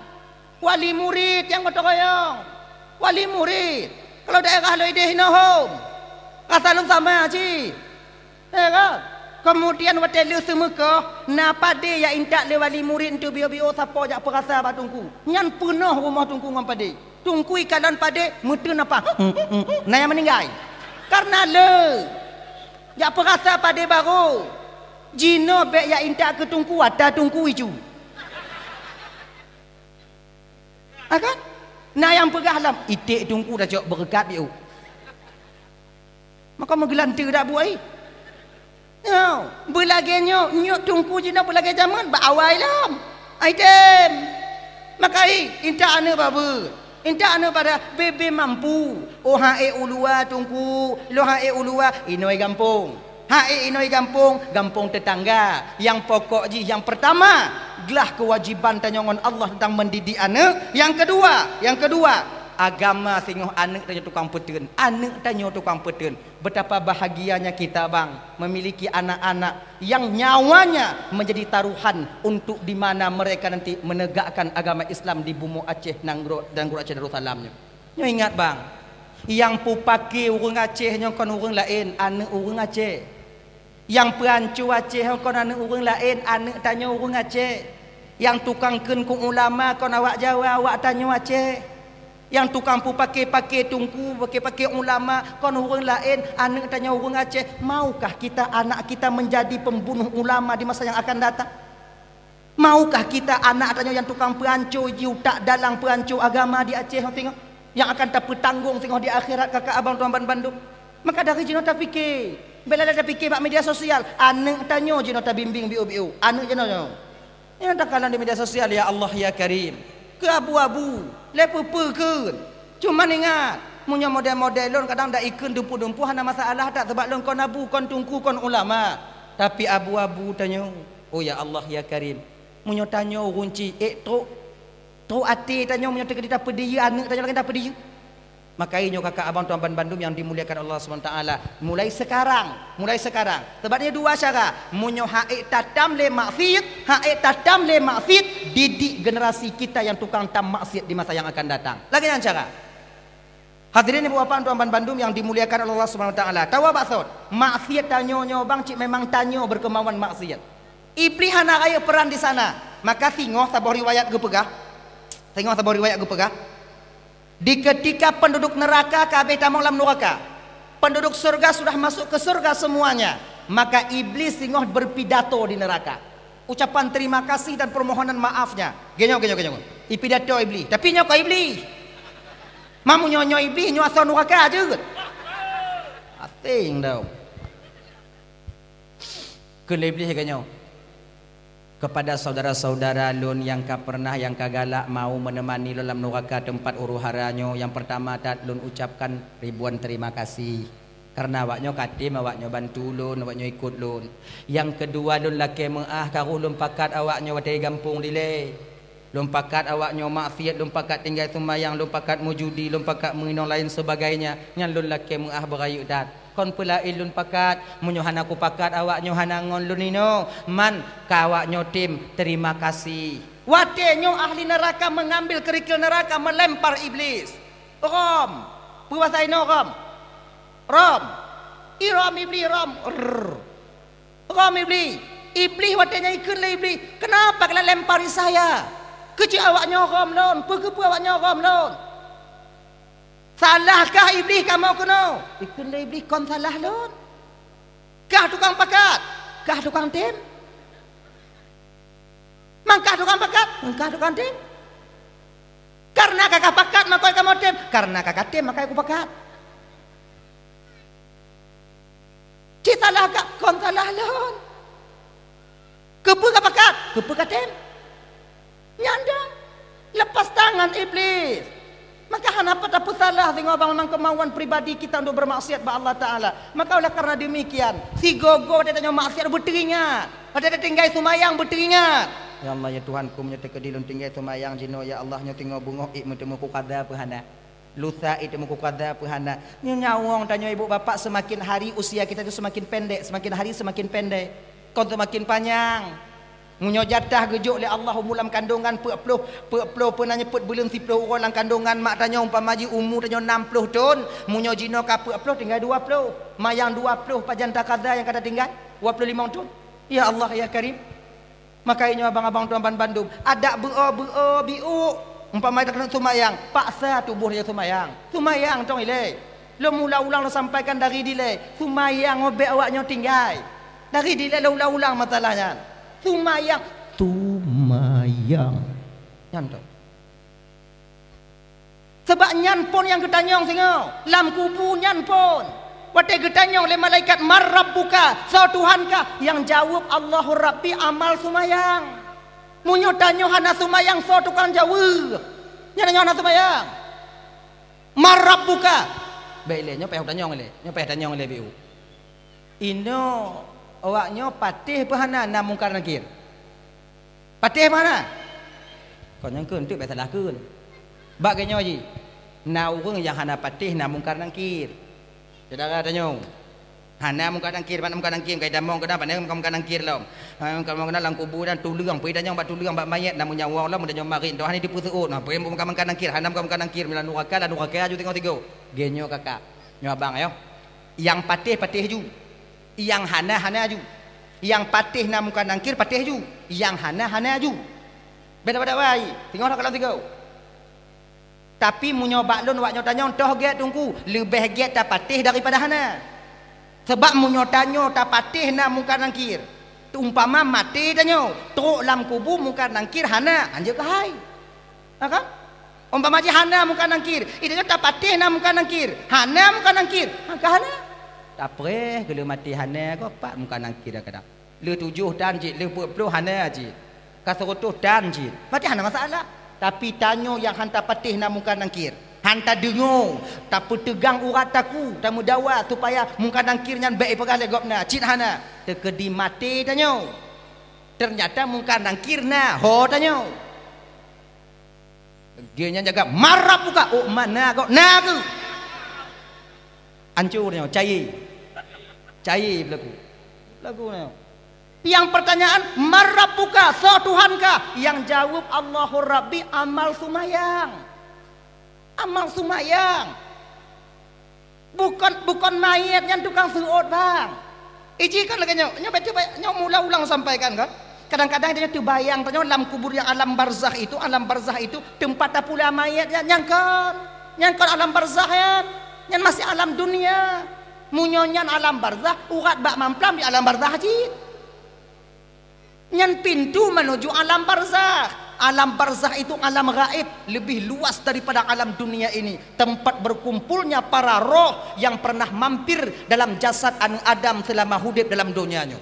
S1: wali murid yang bertoyong wali murid kalau daerah lo ide hinohom rasa lum sama ci kemudian watelu semeka na pade ya intak le wali murid tu bio-bio siapa jak perasa ba tungku nyan penuh rumah tungku ngam pade tungku ikalan pade mutun apa na yang meninggal karena le ya perasa pada baru jino bek ya intak ke tungku ada tungku itu akan nah yang pegah lam itik tungku dah jauh berkat dia maka menggelantir dak buai yo belagenyo nyok tungku jino belage zaman ba awai lam item makai intak ane babu inta anu pada bebe mampu oh hae ulua tungku lo hae ulua inoi gampung hae inoi gampung tetangga yang pokok ji yang pertama gelah kewajiban tanyongon Allah tentang mendidik anak yang kedua agama singoh anak tanya tukang petun anak tanya tukang petun betapa bahagianya kita bang memiliki anak-anak yang nyawanya menjadi taruhan untuk di mana mereka nanti menegakkan agama Islam di bumi Aceh Nanggro dan Guru Aceh Darussalamnya. Nyo ingat bang yang pupaki urang Aceh nyo kon urang lain anak urang Aceh Yang perancu Aceh kau anak orang lain, anak tanya orang Aceh. Yang tukang ken ku ulama kau awak Jawa, awak tanya Aceh. Yang tukang pu pakai tungku, pakai ulama kau orang lain, anak tanya orang Aceh. Maukah kita anak kita menjadi pembunuh ulama di masa yang akan datang? Maukah kita anak tanya yang tukang perancu, tak dalang perancu agama di Aceh tengok, yang akan tak bertanggung tengok di akhirat kakak abang tuan Bandung. Maka dari jino tak fikir, bila ada fikir bak media sosial, anak tanya jino tak bimbing biu, anak jino. Yang tak kalah di media sosial, ya Allah ya Karim, ke abu-abu, lepe-pekeun. Cuma ingat, punya model-model lon kadang dak ikun dumpu-dumpu hana masalah tak sebab lon kon abu, kon tungku, kon ulama. Tapi abu-abu tanya, oh ya Allah ya Karim, munyo tanya runci, tu ati tanya munyo teka kita pedih anak tanya lagi tak pedih. Makanya kakak abang tuan Bandung yang dimuliakan Allah SWT, mulai sekarang sebabnya dua cara, munyo haik tatam le maksiat, didik generasi kita yang tukang tam maksiat di masa yang akan datang. Lagi yang cara, hadirin ibu bapak tuan Bandung yang dimuliakan Allah SWT, tahu maksud maksiat tanyo bang cik memang tanyo berkemauan maksiat. Iblis hana raya peran di sana. Maka tengok sabar riwayat gue pegah, di ketika penduduk neraka kabeh tamang dalam neraka, penduduk surga sudah masuk ke surga semuanya, maka iblis tengok berpidato di neraka, ucapan terima kasih dan permohonan maafnya. Genyo pidato iblis, tapi nyok iblis mamu nyonyo iblis nyo asal neraka aja ating dah ke iblis genyo kepada saudara-saudara lun yang ka pernah yang kagalak mau menemani dalam neraka tempat uruharanyo. Yang pertama tat lun ucapkan ribuan terima kasih karena awaknyo katim, awaknyo bantu lun, awaknyo ikut lun. Yang kedua lun laki mengah karu lun pakat awaknyo wadai gampung dile, lun pakat awaknyo maksiat, lun pakat tinggal sembahyang, lun pakat mujudi, lun pakat menginong lain sebagainya. Yang lun laki mengah berayu tat kon pula ilun pakat munyo hanaku pakat awak nyo hanangon lunino man kawak nyo tim terima kasih. Wate nyo ahli neraka mengambil kerikil neraka melempar iblis. Rom puasa ino rom iblis rom iblis wate nya ikun le iblis. Kenapa kalian lempari saya? Kecil awak nyo rom lon, pekepu awak nyo rom lon. Salahkah iblis kamu kena? Ikun le iblis kon salah lon. Kah tukang pakat? Kah tukang tim? Mangkah tukang pakat? Mangkah tukang tim? Karena kakak pakat maka kamu tim. Karena kakak tim maka aku pakat. Cita salah kah? Kon salah lon. Kepu kah pakat? Kepu kah tim? Nyandang. Lepas tangan iblis. Maka kenapa tak salah tengok abang memang kemauan pribadi kita untuk bermaksiat kepada Allah Ta'ala. Maka oleh karena demikian si gogo dia tanya maksiat berteringat, ada tinggal sumayang berteringat. Ya Allah ya Tuhanku menyata kedilun tinggal sumayang jino ya Allah nyo tinggal bungok ik metemu ku kada pehana lusa itu muku kada pehana nyo nyawong tanya ibu bapak semakin hari usia kita itu semakin pendek, semakin hari semakin pendek, kau semakin panjang. Munyo jatah gejuk le Allah mulam kandungan peuh pernah nyebut belum 10 orang kandungan mak tanya umpama ji umur tanya 60 tahun munyo jino ka peuh tinggal 20 mayang 20 pajan takada yang kata tinggal 25 tahun. Ya Allah ya Karim, makanya abang-abang tuan Bandung ada beo biu umpama tak kena sumayang paksa tubuh dia sumayang tong ile lo mula-ulang lo sampaikan dari dile sumayang obe awaknya tinggal dari dile lo ulang-ulang masalahnya. Sumayang nyanto sebab nyanpon yang ketanyong singo lam kubu nyanpon wate ketanyong le malaikat marrabbuka so Tuhankah yang jawab Allahu Rabbi amal sumayang munyo tanyo hana sumayang so tukang jawab nyana sumayang marrabbuka baile nyo peh tanyong le biu ino awaknya patih pahana na mungkar nakir. Patih mana? Kau yang kun tu salah kun. Bagainya ji. Na urang yang hana patih na mungkar nakir. Saudara tanya. Hana mungkar nakir, mana mungkar nakir kai damong kada pandai mungkar nakir lom. Kalau kena lang kubur dan tulung, pai tanya bat tulung bat mayat namun nyawa lah mun tanya marin. Doa ni dipusuut. Nah, pai mungkar nakir, hana mungkar nakir milan nuaka aju tengok tigo. Genyo kakak. Nyo abang ayo. Yang patih ju. Yang hana ju. Yang patih na muka nangkir patih ju. Yang hana ju. Beda-beda baik. Tengok nak kalau tengok. Tapi munyoba lun wak nyotanya toh get tungku lebih get tak patih daripada hana. Sebab munyotanya tak patih na muka nangkir. Umpama mati tanyo, teruk lam kubu muka nangkir hana, anja ke hai. Kan? Umpama je hana muka nangkir, itu tak patih na muka nangkir. Hana muka nangkir, ke hana. Tak pereh gele mati hana ko pak muka nangkir dah kadang. Le 7 dan je, le 10 hana je. Ka 100 dan je. Mati hana masalah. Tapi tanyo yang hantar patih na muka nangkir. Hantar dengung, tak tegang urat taku, tamu dawa supaya muka nangkirnya baik pegang legopna. Cit hana, terkedi mati tanyo. Ternyata muka nangkirna, ho tanyo. Dia nya jaga marah buka, oh mana kau, na ke? Hancurnya, cair lagu nya. Yang pertanyaan marah buka, so Tuhankah? Yang jawab Allahur Rabbi amal sumayang. Amal sumayang. Bukan mayat yang tukang suot bang. Iji kan lagi nyok mula ulang sampaikan kan. Kadang-kadang dia tu bayang tanya alam kubur yang alam barzah itu tempat pula mayat yang nyangkon alam barzah yang masih alam dunia. Munyonyan alam barzah urat bak mamplam di alam barzah haji. Yang pintu menuju alam barzah. Alam barzah itu alam gaib, lebih luas daripada alam dunia ini. Tempat berkumpulnya para roh yang pernah mampir dalam jasad anu Adam selama hidup dalam dunianya.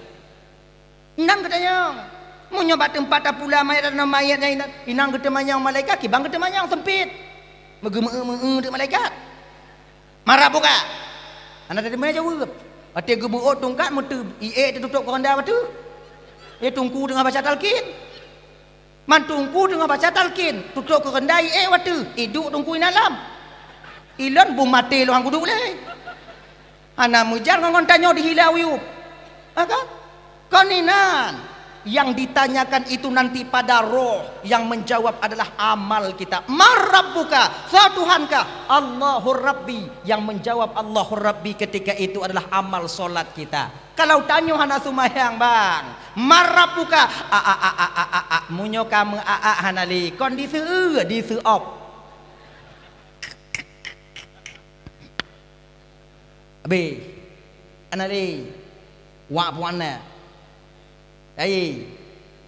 S1: Inang katanya, mau nyoba tempat pula mayat dan mayatnya inang ketemanya malaikat, kibang ketemanya sempit. Mege malaikat. Marah buka. Anak tadi mana jawab? Ati gebuot tungkat mutu ie tutup konda batu. Ia tungku dengan baca talqin. Mantungku dengan baca talqin, tutup ke kendai waktu iduk tungku inalam. Ilon bum mati lo hang kudu boleh. Ana mujar ngon tanya dihilau yuk. Kan? Koninan yang ditanyakan itu nanti pada roh, yang menjawab adalah amal kita. Marabbuka, sa Tuhankah? Allahur Rabbi. Yang menjawab Allahur Rabbi ketika itu adalah amal solat kita. Kalau tanya hana sumayang bang, marabbuka, munyo kamu hanali kondisi di op. Abi, hanali, wa puana.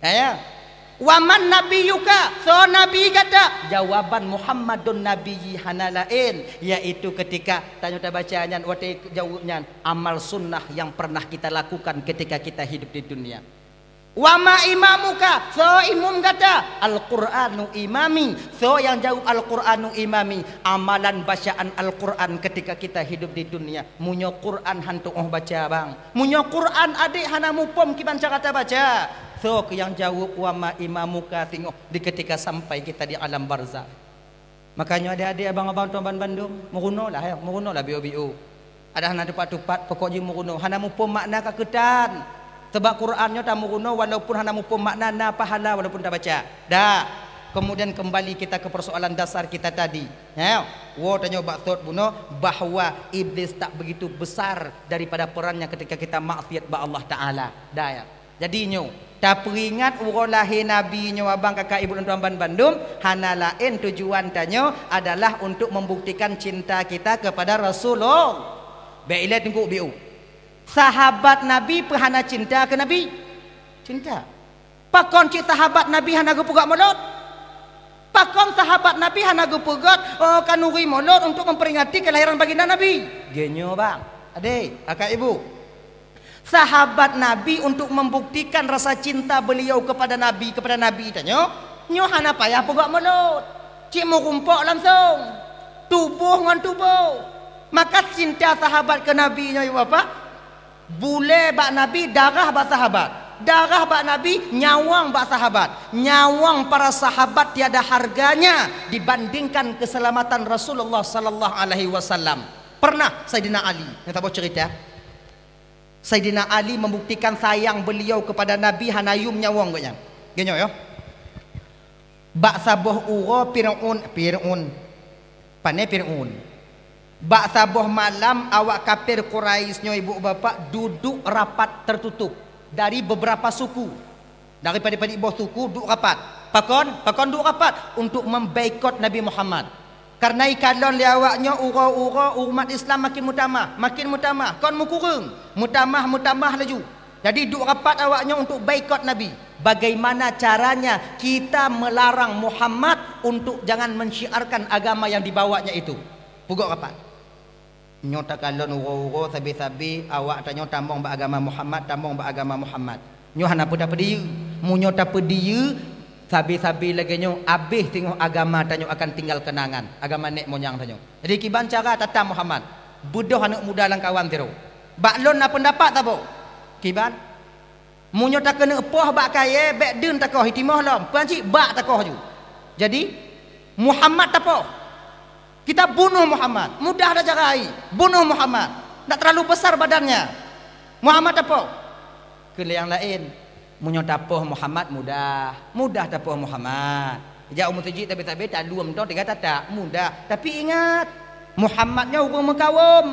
S1: Ya. Waman nabiyuka, so nabi kata jawaban Muhammadun nabiyyi hanalain, yaitu ketika tanya bacaan wate jawabnya amal sunnah yang pernah kita lakukan ketika kita hidup di dunia. Wama imamuka, so imam kata Al-Qur'anu imami, so yang jawab Al-Qur'anu imami, amalan bacaan Al-Qur'an ketika kita hidup di dunia. Munyo Qur'an hantu baca bang, munyo Qur'an adik hana mupom kiban kata baca. So yang jawab wama imamuka tengok di ketika sampai kita di alam barzah. Makanya adik-adik abang-abang tuan Bandung muruno lah bio-bio. Ada hana tupat-tupat pokoknya muruno hana mupom makna kaketan. Sebab Qurannya tak muruno walaupun hana mupom makna na pahala walaupun tak baca. Dah. Kemudian kembali kita ke persoalan dasar kita tadi. Ya, wo tanya baksud buno bahwa iblis tak begitu besar daripada perannya ketika kita maksiat ba Allah Taala. Dah ya. Jadinya tak peringat urang lahir nabi nyo abang kakak ibu dan tuan Bandung hana lain tujuan tanya adalah untuk membuktikan cinta kita kepada Rasulullah. Baiklah tunggu biu. Sahabat Nabi perhana cinta ke Nabi? Cinta. Pakon cik sahabat Nabi hana gupugak mulut? Pakon sahabat Nabi hana gupugat kanuri mulut untuk memperingati kelahiran baginda Nabi? Genyo bang. Adik, kakak ibu. Sahabat Nabi untuk membuktikan rasa cinta beliau kepada Nabi tanya, nyo hana payah pugak mulut. Cik mau kumpuk langsung. Tubuh ngan tubuh. Maka cinta sahabat ke Nabi nyo apa? Bule bak Nabi, darah bak sahabat. Darah bak Nabi, nyawang bak sahabat. Nyawang para sahabat tiada harganya dibandingkan keselamatan Rasulullah sallallahu alaihi wasallam. Pernah Sayyidina Ali, yang tak mau cerita. Sayyidina Ali membuktikan sayang beliau kepada Nabi hanayum nyawang gaknya. Genyo ya. Bak sabuh uro Fir'aun. Pane Fir'aun. Bak sabuh malam awak kafir Quraisy ibu bapa duduk rapat tertutup dari beberapa suku. Daripada ibu suku duduk rapat. Pakon duduk rapat untuk memboikot Nabi Muhammad. Karena ikalon liawaknya ura-ura umat Islam makin mutamah. Kon mukurung, mutamah laju. Jadi duduk rapat awaknya untuk boikot Nabi. Bagaimana caranya kita melarang Muhammad untuk jangan mensyiarkan agama yang dibawanya itu. Pugok rapat. Nyota kalon ura-ura sabi-sabi awak tanya tambong beragama Muhammad. Nyo hana apa dia? Mu nyota dia sabi-sabi lagi nyo habis tengok agama tanyo akan tinggal kenangan. Agama nek moyang tanyo. Jadi kiban cara tata Muhammad. Budoh anak muda lang kawan tiro. Baklon na pendapat tabo. Kiban mu nyota kena epoh bak kaya bek deun takoh hitimah lom. Panci bak takoh ju. Jadi Muhammad tapoh. Kita bunuh Muhammad. Mudah dah carai. Bunuh Muhammad. Tak terlalu besar badannya. Muhammad tapoh. Ke yang lain munyo tapoh Muhammad mudah tapoh Muhammad. Jauh musjid tapi tak luam dong tiga tak mudah. Tapi ingat Muhammadnya urang mekawum.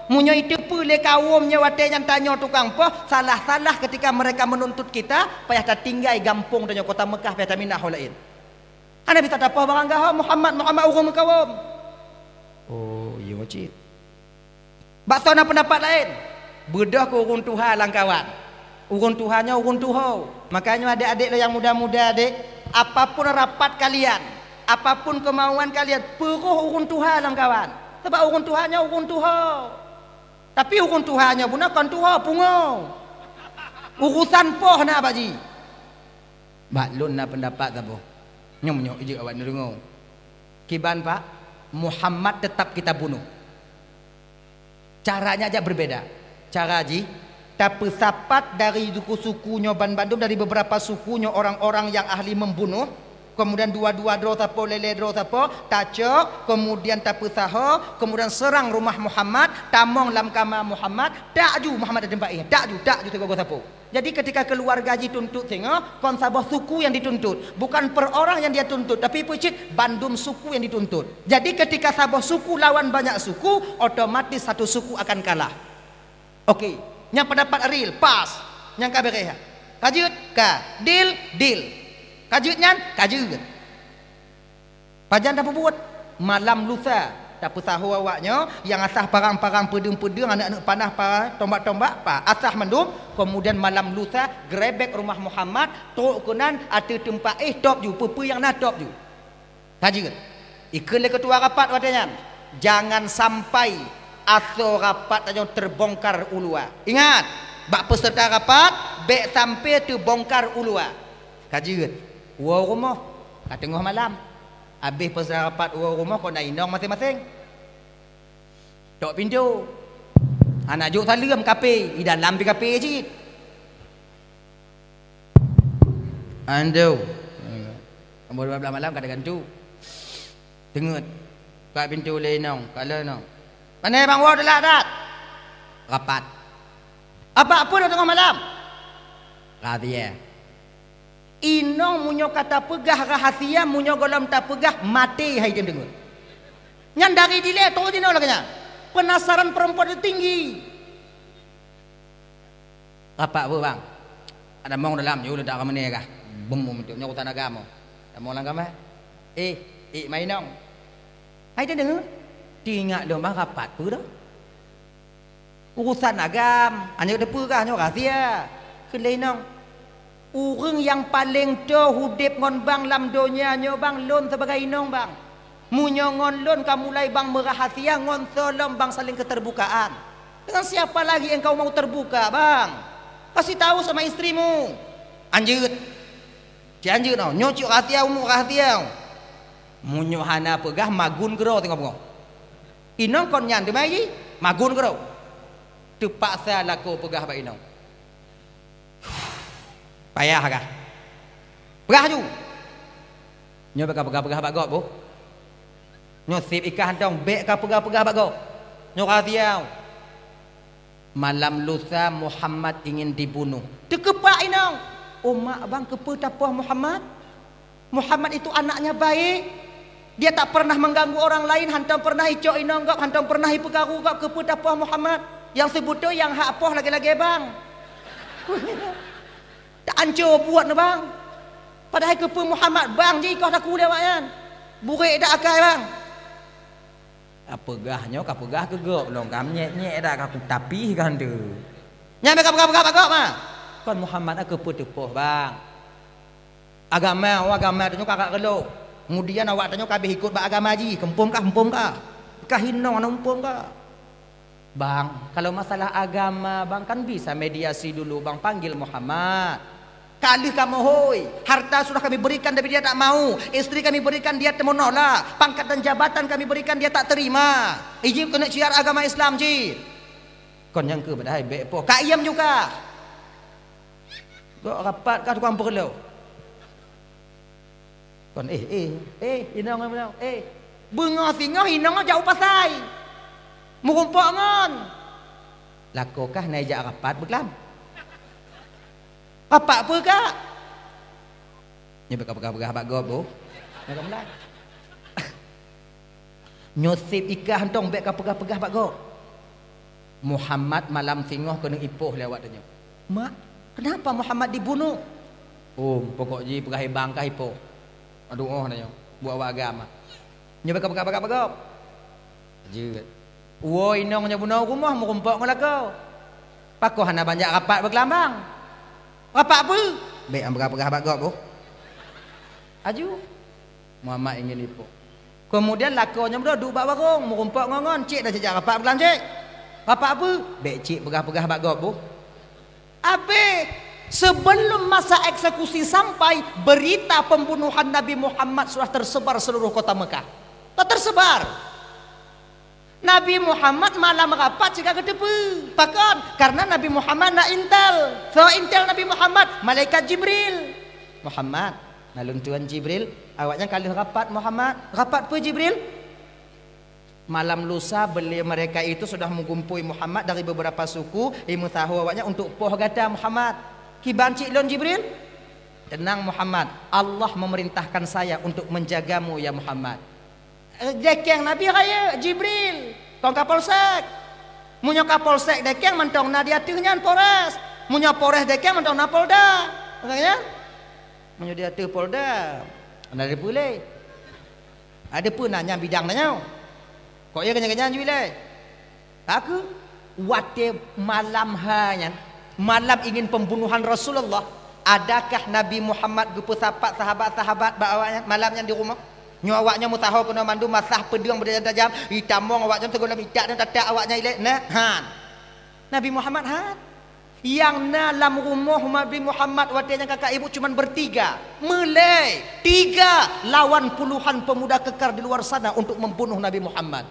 S1: Munyo itu pule kawumnya wate yang tanya tukang poh salah ketika mereka menuntut kita payah tak tinggal gampung tanya kota Mekah payah tak minah lain. Ana bisa tapoh barang gah Muhammad urang mekawum. Oh iya wajib. Bakso na pendapat lain. Bedah ke urun Tuhan langkawan. Urun Tuhannya urun Tuhan. Makanya adik-adik yang muda-muda adik, apapun rapat kalian, apapun kemauan kalian, peruh urun Tuhan langkawan. Sebab urun Tuhannya urun Tuhan. Tapi urun Tuhannya pun kan Tuhan pungo. Urusan poh na baji. Baklun na pendapat tabo. Nyom ije awak ndengo. Kiban Pak, Muhammad tetap kita bunuh. Caranya aja berbeda. Cara ji tapi sapat dari suku-sukunya Bandung dari beberapa sukunya orang-orang yang ahli membunuh, kemudian dua-dua dro tapo lele dro tapo tacok, kemudian tapu saho, kemudian serang rumah Muhammad, tamong lam kama Muhammad, dakju Muhammad ada tempat ini, dakju tego tapo. Jadi ketika keluarga ji tuntut tengok kon sabah suku yang dituntut, bukan per orang yang dia tuntut, tapi pecit bandum suku yang dituntut. Jadi ketika sabah suku lawan banyak suku, otomatis satu suku akan kalah. Oke. Yang pendapat real pas yang kabereha kajut ka deal kajutnya kajut pajan tak buat malam lusa tak tahu awaknya yang asah parang-parang pedung-pedung anak-anak panah pa tombak-tombak pa asah mendum kemudian malam lusa grebek rumah Muhammad tok kenan ada tempat top ju pepe yang nak top ju kajut ikut ketua rapat watanya jangan sampai atau rapat aja terbongkar ulua. Ingat, bak peserta rapat, bek sampai terbongkar ulua. Kajiut, uang rumah, kat tengah malam. Habis peserta rapat uang rumah, kau nak inong masing-masing. Tok pintu. Anak juk salam kape, di dalam di kape je. Ando. Ambil 12 malam kadang-kadang tu. Dengut. Kat pintu lenong, kalau nong. Mana bang wah dah dat rapat apa pun tengah malam rahasia inong munyo kata pegah rahasia munyo golom tak pegah mati hai dia dengar nyan dari dile tu dino laganya penasaran perempuan itu tinggi apa bang ada mong dalam yo dak kamane kah bum untuk nyokutan agama mau langkah mainong hai dia dengar tinggal domba rapat tu dah. Urusan agam, hanya depu kah hanya rahsia. Kelainang orang yang paling dah hudip ngon bang lam dunia nyo bang lon sebagai inong bang. Munyo ngon lon kamu mulai bang merahsia ngon solom bang saling keterbukaan. Dengan siapa lagi engkau mau terbuka bang? Kasih tahu sama istrimu. Anjut. Anjut no, nyocok rahsia umur rahsia. Munyo hana pegah magun gero tengok-tengok. Inong kon nyan demai magun kau terpaksa laku pegah bak inong payah kah pegah ju nyo pegah bak gok bu nyo sip ikan dong bek ka pegah bak gok nyo katiau malam lusa Muhammad ingin dibunuh terkepak inong mak bang kepe tapoh Muhammad itu anaknya baik Dia tak pernah mengganggu orang lain, hantam pernah icok inonggap, hantam pernah ipukaru gap ke putapah Muhammad. Yang sebuto yang hak poh lagi-lagi bang. Tak ancur buat na bang. Padahal ke Muhammad bang je ikah tak kuliah kan. Burik dak akai bang. Apegahnya kapegah ke gop long kam nyek-nyek dak aku tapi kan tu. Nya mereka pegah mah. Kon Muhammad aku putupoh bang. Agama tu kakak kelok. Kemudian awak tanya kabeh ikut bak agama haji, kempum kah? Kahino ana umpum kah? Bang, kalau masalah agama bang kan bisa mediasi dulu bang, panggil Muhammad. Kali kamu hoi, harta sudah kami berikan tapi dia tak mau, istri kami berikan dia menolak, pangkat dan jabatan kami berikan dia tak terima. Ijib kena syiar agama Islam ji. Kon yang ke badai bepo, Kak Iyam juga. Kok rapat kah tukang perlu? Kon inang bunga singa inang jauh pasai murumpok ngon lakokah naik jak rapat beklam apa kak nya bekah-bekah bak gob bu nak mulai nyosip ikah hantong bek kapegah-pegah bak gob Muhammad malam singoh kena ipoh lewat tanya mak kenapa Muhammad dibunuh pokok ji pegah bangkah ipoh aduh nanya buat agama nyoba kapag je woi nong nya bunau rumah merumpok ngelakau pakoh hana banyak rapat berkelambang rapat apa baik ambagah bagok bu aju Muhammad ingin ipo kemudian lakonya duduk bak warung merumpok ngongon cik dah jejak rapat berkelam cik rapat apa baik cik pegah bagok bu abe sebelum masa eksekusi sampai, berita pembunuhan Nabi Muhammad sudah tersebar seluruh kota Mekah. Tak tersebar. Nabi Muhammad malam rapat jika ketepu. Bahkan karena Nabi Muhammad nak intel. So intel Nabi Muhammad, malaikat Jibril. Muhammad, nalun tuan Jibril, awaknya kali rapat Muhammad. Rapat apa Jibril? Malam lusa beliau mereka itu sudah mengumpul Muhammad dari beberapa suku. Imu tahu awaknya untuk poh gata Muhammad. Kiban cik lon Jibril tenang Muhammad Allah memerintahkan saya untuk menjagamu ya Muhammad dekeng Nabi raya Jibril kong kapolsek munya kapolsek dekeng mentong na dia tingnan Polres munya Polres dekeng mentong na Polda makanya munya dia tu Polda ada boleh ada pun nanya bidang nanya kok ya kenya-kenya Jibril aku wate malam hanya malam ingin pembunuhan Rasulullah adakah Nabi Muhammad gepu sahabat-sahabat bawanya malamnya di rumah nyawaknya mutaho kena mandu masah pedang bertajam hitamong awaknya tegulam idak dan tatak awaknya ilek han Nabi Muhammad han yang dalam rumah Nabi Muhammad watenya kakak ibu cuma bertiga mulai tiga lawan puluhan pemuda kekar di luar sana untuk membunuh Nabi Muhammad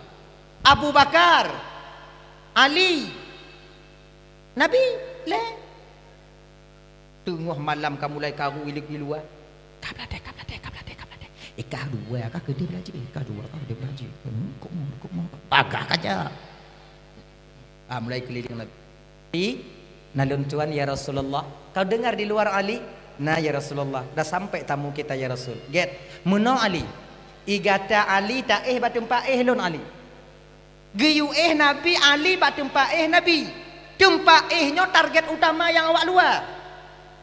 S1: Abu Bakar Ali Nabi le tengah malam kamu mulai karu ilik di luar kablate ikah dua kah kedip belajar ikah dua kah kedip belajar kok mau agak aja mulai keliling Nabi nalun tuan ya Rasulullah kau dengar di luar Ali nah ya Rasulullah dah sampai tamu kita ya Rasul get menang Ali igata Ali tak batempa lon Ali geyu Nabi Ali batempa Nabi tempat nyo target utama yang awak luar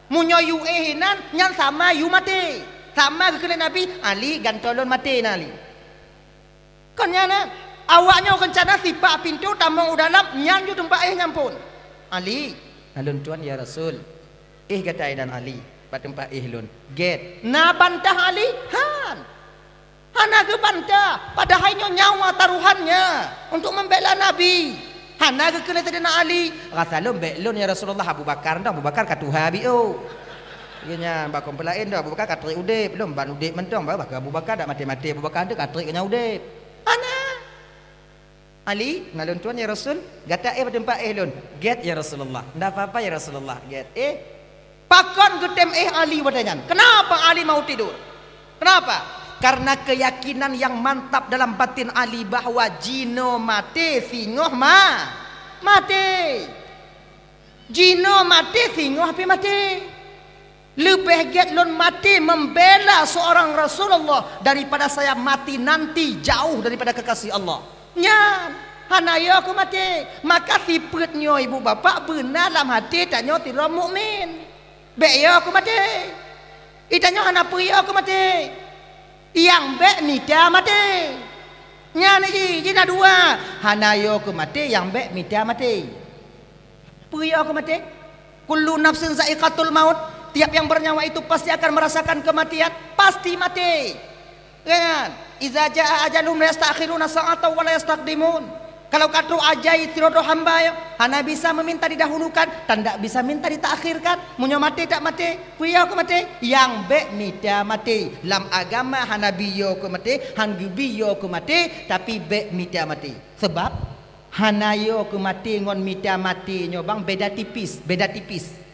S1: munyo yu hinan nyan sama yu mati sama ke Nabi Ali gantolon mati nali kan nyana awaknya rencana sipak pintu tamong dalam nyan yu tempat nyampun Ali alun tuan ya Rasul kata dan Ali pat tempat lun get na bantah Ali han hana ke bantah padahal nyawa taruhannya untuk membela Nabi hana ke kena tadi nak Ali rasalum belon ya Rasulullah Abu Bakar katuha bio genya ba kompelain dah Abu Bakar katri udip belum ban udip mentong ba Abu Bakar dak mati-mati Abu Bakar dak katri kenya udip hana Ali ngalun tuan ya Rasul gata tempat lon get ya Rasulullah ndak apa-apa ya Rasulullah get pakon getem Ali wadanyan kenapa Ali mau tidur kenapa karena keyakinan yang mantap dalam batin Ali bahwa jino mati singoh mati jino mati singoh api mati Lebih get lon mati membela seorang Rasulullah daripada saya mati nanti jauh daripada kekasih Allah. Nyan, hanaya aku mati. Maka siputnya ibu bapa benar dalam hati tanya tidak mukmin. Bek ya aku mati. Itanya hana pria aku mati. Yang bek mita mati. Nyan ni jina dua. Hanaya aku mati, yang bek mita mati. Pria aku mati. Kullu nafsin za'iqatul maut. Tiap yang bernyawa itu pasti akan merasakan kematian, pasti mati. Kan? Iza jaa ajalum la yastakhiruna sa'atan wa la yastaqdimun. Kalau katu ajai tirodo hamba yo, hana bisa meminta didahulukan, tanda bisa minta ditakhirkan. Munyo mati tak mati, kuya ko mati, yang be mita mati. Lam agama hana biyo ko mati, hanggu biyo ko mati, tapi be mita mati. Sebab hana yo ko mati ngon mita mati nyo bang beda tipis, beda tipis.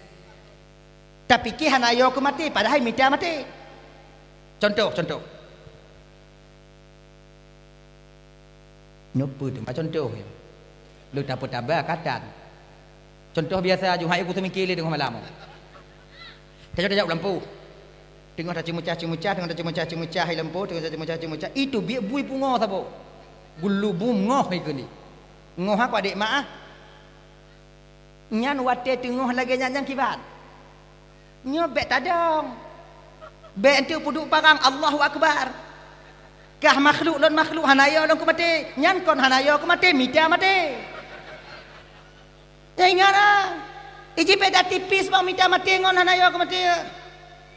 S1: Tapi ki hanayo aku mati padahal mita mati. Contoh. Nyopo tu contoh. Lu tak apa katan. Contoh biasa ju hai aku semikir dengan malam. Tengok lampu. Tengok tak cimucah, tengok tak cimucah hai lampu, tengok tak cimucah. Itu biar bui pungo sabo. Gulu bungoh iku ni. Ngoh aku adik mak ah. Nyan wate tengok lagi nyan kibat. Nyobek tadong. Bek entu puduk parang Allahu Akbar. Kah makhluk lon makhluk hanaya lon ku mati. Nyan kon hanaya ku mati mita mati. Ya ingara. Iji beda tipis bang mita mati ngon hanaya ku mati.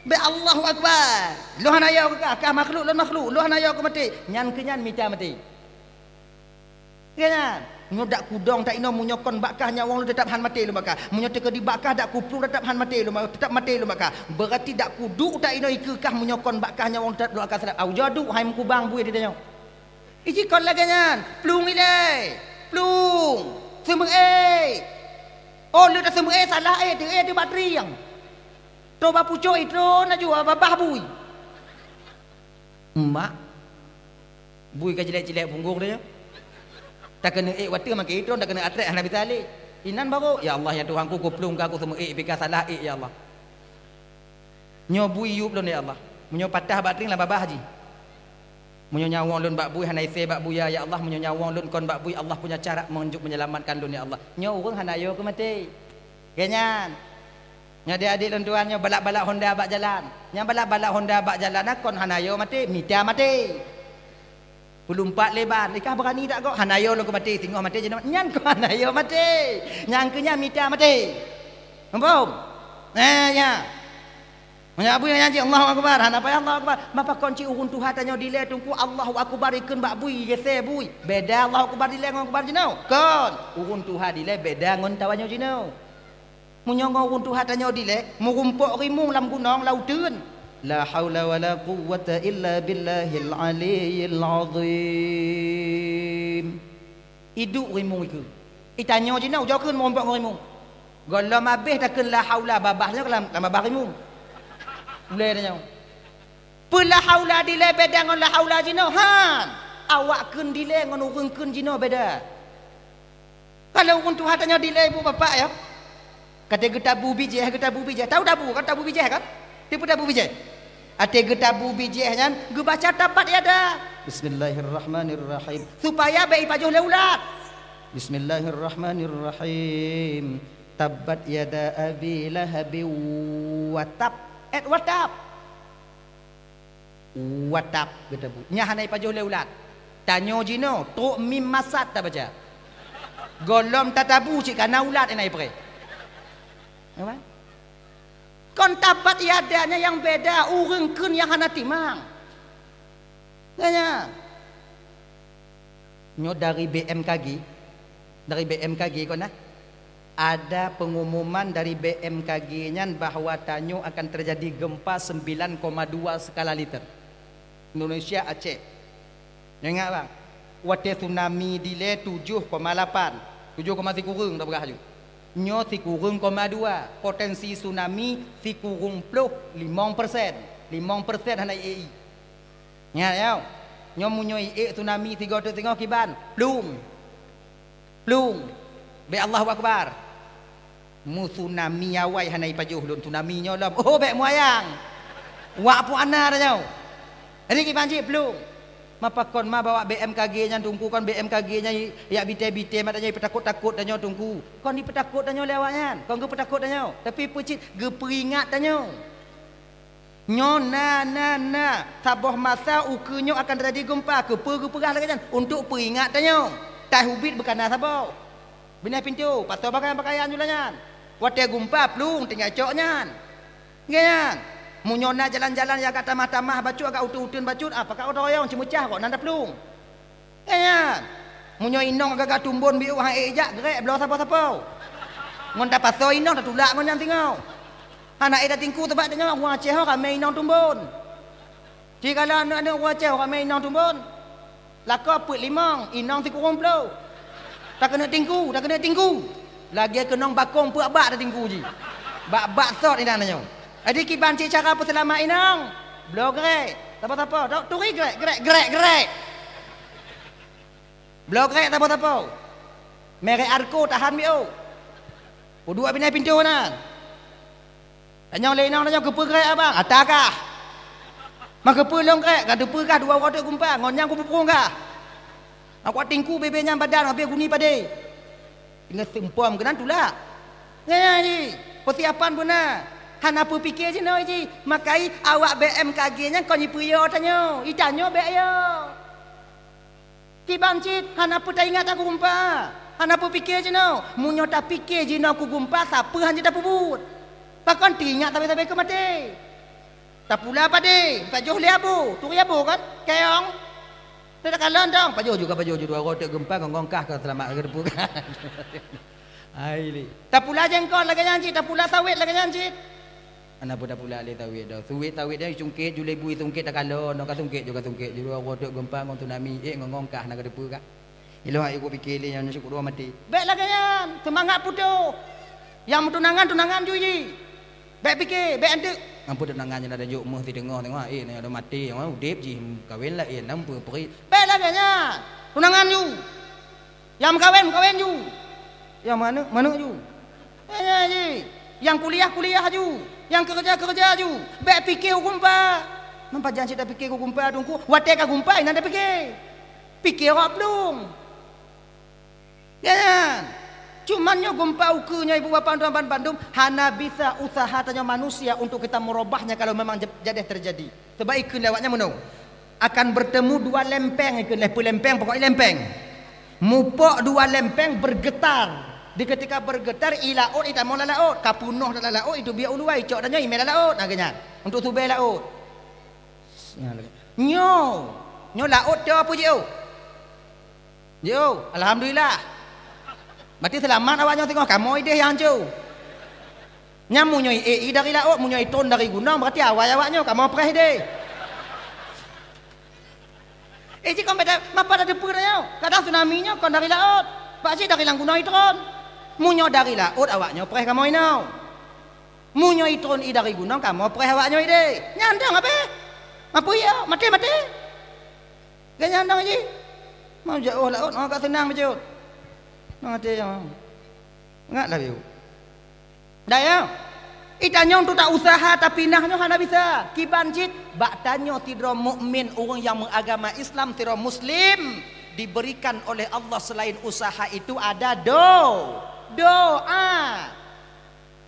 S1: Be Allahu Akbar. Lu hanaya ku kah makhluk lon makhluk. Lu hanaya ku mati. Nyan ke nyan mita mati. Kan? Ngodak kudong tak ino munyokon bakah nyawang lu tetap han mati lu bakah. Munyotek di bakah dak kuplu tetap han mati lu tetap mati lu bakah. Berarti dak kudu tak ino ikekah munyokon bakah nyawang tetap lu akan sedap. Au jadu hai mukubang bui dia tanya. Iji kon lagi nyan. Plung ile. Plung. Semeng Oh lu dah semeng salah dia di bateri yang. To ba pucuk itu na jua babah bui. Emak. Bui ka jelek-jelek punggung dia. Tak kena water makan itu, tak kena atrek Nabi Talib. Inan baru, ya Allah ya Tuhanku, kuplung aku semua bika salah ya Allah. Nyobu yub lon ya Allah. Menyo patah batring lah babah haji. Menyo nyawang lon bak bui hanai se bak buya ya Allah, menyo nyawang lon kon bak bui Allah punya cara menunjuk menyelamatkan lon ya Allah. Nyo urang hanayo ke mati. Kenyan. Nya adik lon tuannya balak-balak Honda bak jalan. Nya balak-balak Honda bak jalan kon hanayo mati, mita mati. Pulumpat lebar, nikah berani tak kok? Hanayo lo ke mati, tengok mati je nyan ko hanayo mati. Nyangkanya mita mati. Faham? Ya. Nya abu yang nyanyi Allahu Akbar, hana payah Allahu Akbar. Bapa kunci urun Tuhan tanya dile tungku Allahu Akbar ikun bak bui gese bui. Beda Allahu Akbar dile ngon Akbar jino. Kon urun Tuhan dile beda ngon tawanyo jino. Munyong urun Tuhan tanya dile, murumpok rimung lam gunong lauteun. La haula wala quwwata illa billahil aliyyil azim. Iduk rimung iku. Itanya je nak jauhkeun mombak rimung. Golam habis tak la haula babahnya kelam babah rimung. Boleh tanya. Pula haula dile beda ngon la haula jino han. Awak keun dile ngon urang keun jino beda. Kalau urang Tuhan tanya dile ibu bapak ya. Kata getabu bijih. Tahu dabu kan tabu bijih kan? Tipu tabu bijih. Ate getabu bijih nyan gu baca tapat ya dah. Bismillahirrahmanirrahim. Supaya baik pajuh leulat. Bismillahirrahmanirrahim. Tabbat yada abi lahabi wa tab. Watap getabu. Nya hanai pajuh leulat. Tanyo jino tu mim masat tak baca. Golom tatabu cik kana ulat enai pre. Apa? Kon tabat iadanya yang beda, urang keun yang hana timang. Tanya. Nyo dari BMKG kon nah. Ada pengumuman dari BMKG-nya bahwa tanyo akan terjadi gempa 9,2 skala liter. Indonesia Aceh. Ingat bang. Wate tsunami dile 7,8. 7,3 kurang tak berah ju. Nyo si kurung 2 potensi tsunami si kurung pluh 5%. 5% hana EI. Ingat ya. Nyo munyo EI tsunami 3 kiban. Plung. Be Allahu Akbar. Mu tsunami awai hanai pajuh lun tsunami nyo lam. Oh bek moyang. Wak pu ana dah nyau. Hari ki banci belum. Mapakon ma bawa BMKG nya tungku kon BMKG nya ya bite-bite mat nya petakut-takut dah nyau tungku. Kon di petakut dah nyau lewatnya. Kon ge petakut dah nyau. Tapi pecit ge peringat dah nyau. Nyo na taboh masa ukunyo akan terjadi gempa ke perah lagi kan untuk peringat dah nyau. Tai hubit berkana sabau. Bina pintu, patau pakaian julannya. Wadah gumpa pelung tinggal coknya. Ngan. Munyona jalan-jalan ya kat tamah-tamah bacut agak utun-utun bacut apakah orang royong cemecah kok nanda pelung. Ngan. Munyo inong agak tumbun biu hang ejak gerek belau sapa-sapa. Ngon dah pasau inong dah tulak ngon yang tingau. Anak eda tingku tebak tanya orang Aceh ramai inong tumbun. Jika kalau anak orang Aceh ramai inong tumbun. Laka put limang inong tikurung pelu. Tak kena tingku. Lagi kenong bakong puak-bak dah tingku je. Bak-bak sot ni dah nanya. Adik kiban cik cara apa selamat inang? Blow gerek. Tapa-tapa. Turi gerek. Blow gerek tapa-tapa. Merek arko tahan biu. Dua binai pintu mana? Tanya oleh inang tanya kepa gerek abang? Atakah? Maka kepa long gerek. Kan depa kah dua orang gumpa. Ngonyang ku pupung kah? Aku tingku bebenya badan habis guni pade. Tinggal sempom kenan tula. Ya ji, persiapan benar. Han apa fikir je no ji. Makai awak BMKG-nya kau ni puyo tanya. Itanyo bek yo. Ki bancit han apa tak ingat aku gumpa. Han apa fikir je no. Munyo tak fikir je no aku gumpa siapa han je tak pubut. Pakon tingat tapi ke mati. Tak pula pade. Tak joh liabu. Tu liabu kan? Keong. Tak kalah dong. Pajuh juga dua orang gempa ngongkah ke selamat ke depu kan. Ai li. Tak pula jengkol lagi janji, tak pula sawit lagi janji. Ana pun tak pula le sawit dah. Sawit dia cungkit julai bui tungkit tak kalah, nak sungkit juga sungkit. Dua orang gempa ngong tsunami ngongkah nak ke depu kan. Ilo ai aku fikir le yang syukur dua mati. Baik lagi yan. Semangat putu. Yang tunangan juji. Baik fikir, baik ande. Ampun tunangannya ada juk meh ti dengar tengok ni ada mati yang udip ji kahwin lah nampu peri. Baik laganya. Tunangan ju. Yang kahwin ju. Yang mana ju. Ji. Yang kuliah ju. Yang kerja ju. Baik fikir hukum pa. Nampak jangan cerita fikir hukum pa tungku. Watek ka gumpa ina ada fikir. Fikir orang belum. Jangan. Cuman nyo gempa ukunya ibu bapa tuan Bandung hana bisa usaha tanya manusia untuk kita merubahnya kalau memang jadi terjadi. Sebab ikun lewatnya menung akan bertemu dua lempeng ikun lempeng pokoknya lempeng. Mupok dua lempeng bergetar. Di ketika bergetar ilaut ita mau laut, kapunuh dalam laut itu biar uluai cok danyo imel laut agaknya untuk subel laut. Nyo laut tu apa je? Alhamdulillah. Berarti selamat awaknya tengok kamu ide yang jauh. Nyamunyo dari laut, munyo ton dari gunung berarti awaknya kamu perah ide. Jika beda mapa ada depu dah. Kadang tsunami-nya kon dari laut, pak cik dari gunung itron. Munyo dari laut awaknya perah kamu inau. Munyo itron dari gunung kamu perah awaknya ide. Nyandang apa? Apa ya? Mati. Gak nyandang aja. Mau jauh laut, mau kat senang bejut. Mati yang enggak lah biu. Dah ya. Itanyo tu tak usaha tapi nahnya hana bisa. Kibancit bak tanyo tidro mukmin orang yang mengagama Islam tidro muslim diberikan oleh Allah selain usaha itu ada doa.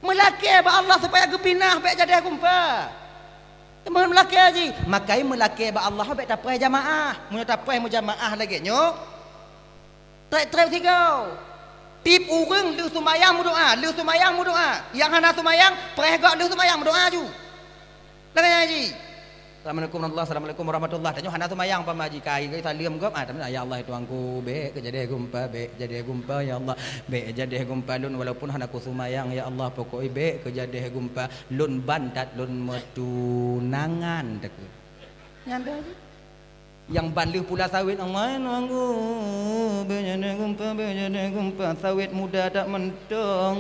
S1: Melaki ba Allah supaya gepinah baik jadi gumpa. Teman melaki aja. Makai melaki ba Allah baik tak payah jamaah. Mun tak payah jamaah lagi nyo. Trek tiga. Tip urang lu sumayang doa, Yang hana sumayang, pereh gak lu sumayang doa ju. Lagi haji. Assalamualaikum warahmatullahi. Tanya hana sumayang pamaji kai ke salim gop tapi ya Allah itu angku be kejadian gumpa ya Allah be kejadian gumpa lun walaupun hana ku sumayang ya Allah pokok be kejadian gumpa lun bantat lun metunangan deku. Nyanda aja. Yang bandih pula sawit Allah nanggu bejane gumpa sawit muda tak mentong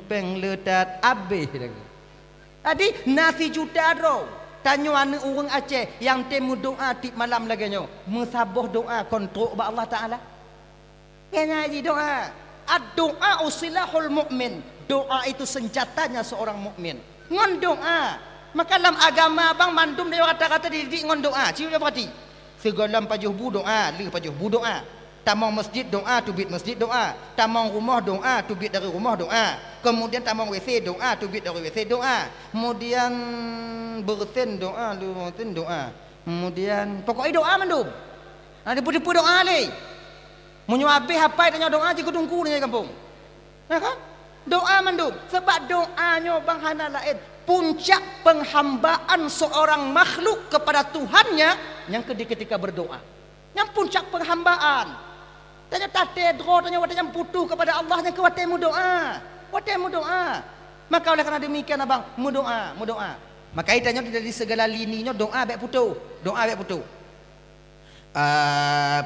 S1: peng ledat abih tadi nasi juta ro tanyo ane orang Aceh yang temu doa tip malam lagi nyo mesaboh doa kontrol ba Allah Taala kena ji doa ad-doa usilahul mukmin Doa itu senjatanya seorang mukmin. Ngon doa. Maka dalam agama abang mandum dia kata-kata dididik ngon doa. Cium berarti. Segala pajuh bu doa, le pajuh bu doa. Tamang masjid doa, tubit masjid doa. Tamang rumah doa, tubit dari rumah doa. Kemudian tamang WC doa, tubit dari WC doa. Kemudian bersin doa, lutin doa. Kemudian pokoknya doa mandum. Ada depu-depu doa le. Munyo habis apa tanya doa je kudungku ni kampung. Ya kan? Doa mandum. Sebab doanya bang hana lain puncak penghambaan seorang makhluk kepada Tuhannya yang ketika berdoa. Yang puncak penghambaan. Tanya tate dro tanya watanya putuh kepada Allah yang kewatemu doa. Watemu doa. Maka oleh kerana demikian abang, mu doa. Maka itanya dari segala lininya doa baik putuh. Doa baik putuh.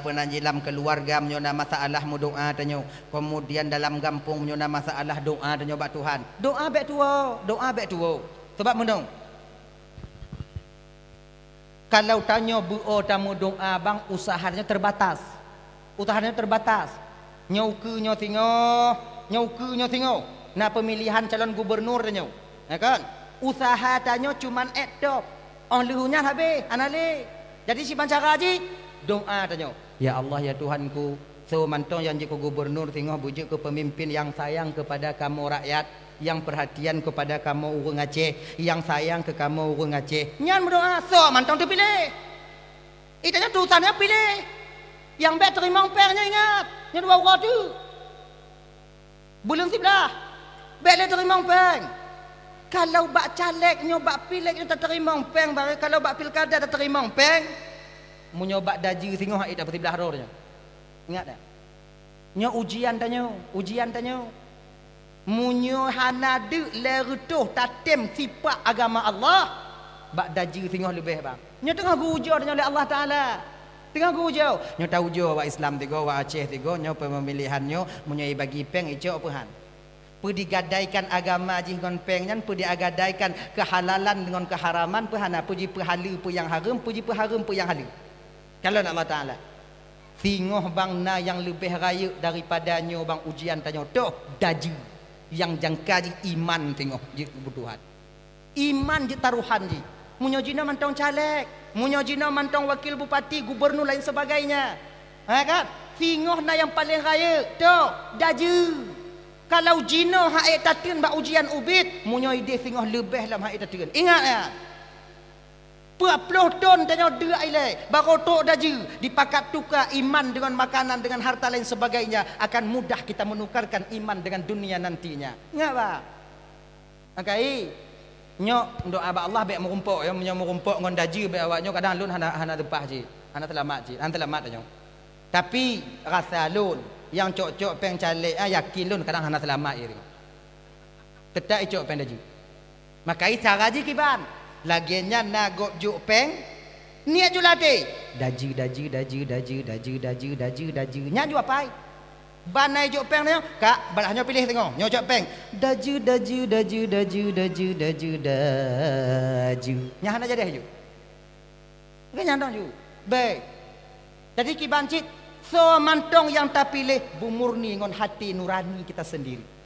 S1: Penanji dalam keluarga menyona masalah mu doa tanya. Kemudian dalam kampung menyona masalah doa tanya bak Tuhan. Doa baik tuo. Sebab menong. Kalau tanya buo tamu doa bang usahanya terbatas. Nyauke nyo tingo. Nah pemilihan calon gubernur tanya. Ya kan? Usaha tanya cuman etop. Lehunya habis anale. Jadi si pancara haji doa tanya, ya Allah ya Tuhanku, semantong yang jiku gubernur tengah bujuk ke pemimpin yang sayang kepada kamu rakyat, yang perhatian kepada kamu urang Aceh, yang sayang ke kamu urang Aceh. Nyan berdoa, so mantong tu pilih. Itanya tulisannya pilih. Yang baik terima umpengnya ingat, yang dua orang tu. Bulan sebelah, baik terima umpeng. Kalau bak calegnya, bak pilihnya tak terima umpeng, kalau bak pilkada tak terima umpeng. Menyobak daji tengok hak dapat belah rohnya. Ingat tak? Nya ujian tanya. Munyo hanade lerutuh tatem sifat agama Allah. Bak daji tengok lebih bang. Nya tengah gujau tanya oleh Allah Taala. Tengah gujau. Nya tahu jo wa Islam tiga, wa Aceh tiga, nya pemilihannya munyo bagi peng ijo apahan. Pu digadaikan agama jih ngon peng nyan, pu diagadaikan kehalalan dengan keharaman, pu hana pu ji pu halu pu yang haram, pu ji pu haram pu yang halu. Kalau Allah Ta'ala tengok bang na yang lebih raya daripadanya bang ujian tanya toh daji yang jangka iman tengok je kebutuhan iman je taruhan je munyo jina mantong caleg munyo jina mantong wakil bupati gubernur lain sebagainya kan tengok na yang paling raya toh daji kalau jina hak tatin bak ujian ubit munyo ide tengok lebih dalam hak tatin ingat ya 20 ton tanya dua ile baru tok daji dipakat tukar iman dengan makanan dengan harta lain sebagainya akan mudah kita menukarkan iman dengan dunia nantinya ingat ba akai nyok doa ba Allah baik merumpuk ya merumpuk ngon daji baik awaknya kadang lun hana depah ji hana telamat tanya tapi rasa lun yang cok-cok peng calik yakin lun kadang hana selamat je tetap cok peng daji maka cara ji kiban laginya nagok juk peng niat julade daji nya ju apa banai juk peng nya kak balahnya pilih tengok nyo juk peng daji nya hana jadi ju ke nyandong ju baik jadi kibancit so mantong yang tak pilih bumurni ngon hati nurani kita sendiri.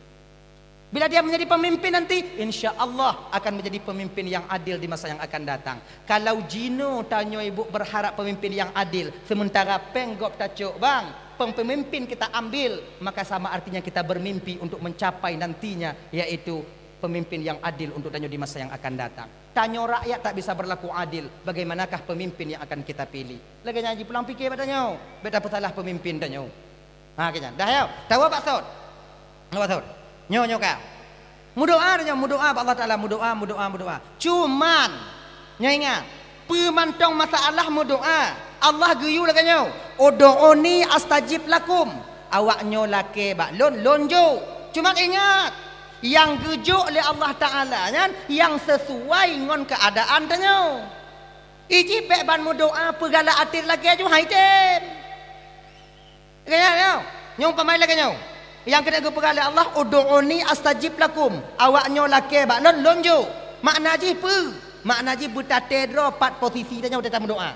S1: Bila dia menjadi pemimpin nanti, insya Allah akan menjadi pemimpin yang adil di masa yang akan datang. Kalau jino tanya ibu berharap pemimpin yang adil, sementara penggop tacuk bang, pemimpin kita ambil, maka sama artinya kita bermimpi untuk mencapai nantinya, yaitu pemimpin yang adil untuk tanya di masa yang akan datang. Tanya rakyat tak bisa berlaku adil, bagaimanakah pemimpin yang akan kita pilih? Lagi nyanyi pulang fikir padanya, beda salah pemimpin tanya. Kayaknya dah ya, tahu apa sod? Apa sod? Nyo kau. Mudoa Allah Taala mudoa. Cuman nyo ingat, pemantong masalah mudoa. Allah geyu lagi nyo. Udu'uni astajib lakum. Awak nyo lake bak lonjo. Cuman ingat, yang gejuk oleh Allah Taala kan, yang sesuai dengan keadaan tanya. Iji pek ban mudoa pegala atir lagi aju haitem. Kaya nyo pamai lagi nyo. Yang kena kepada Allah udu'uni astajib lakum awaknya laki bak lonjo makna ji pu makna ji butate dro pat posisi tanya dalam doa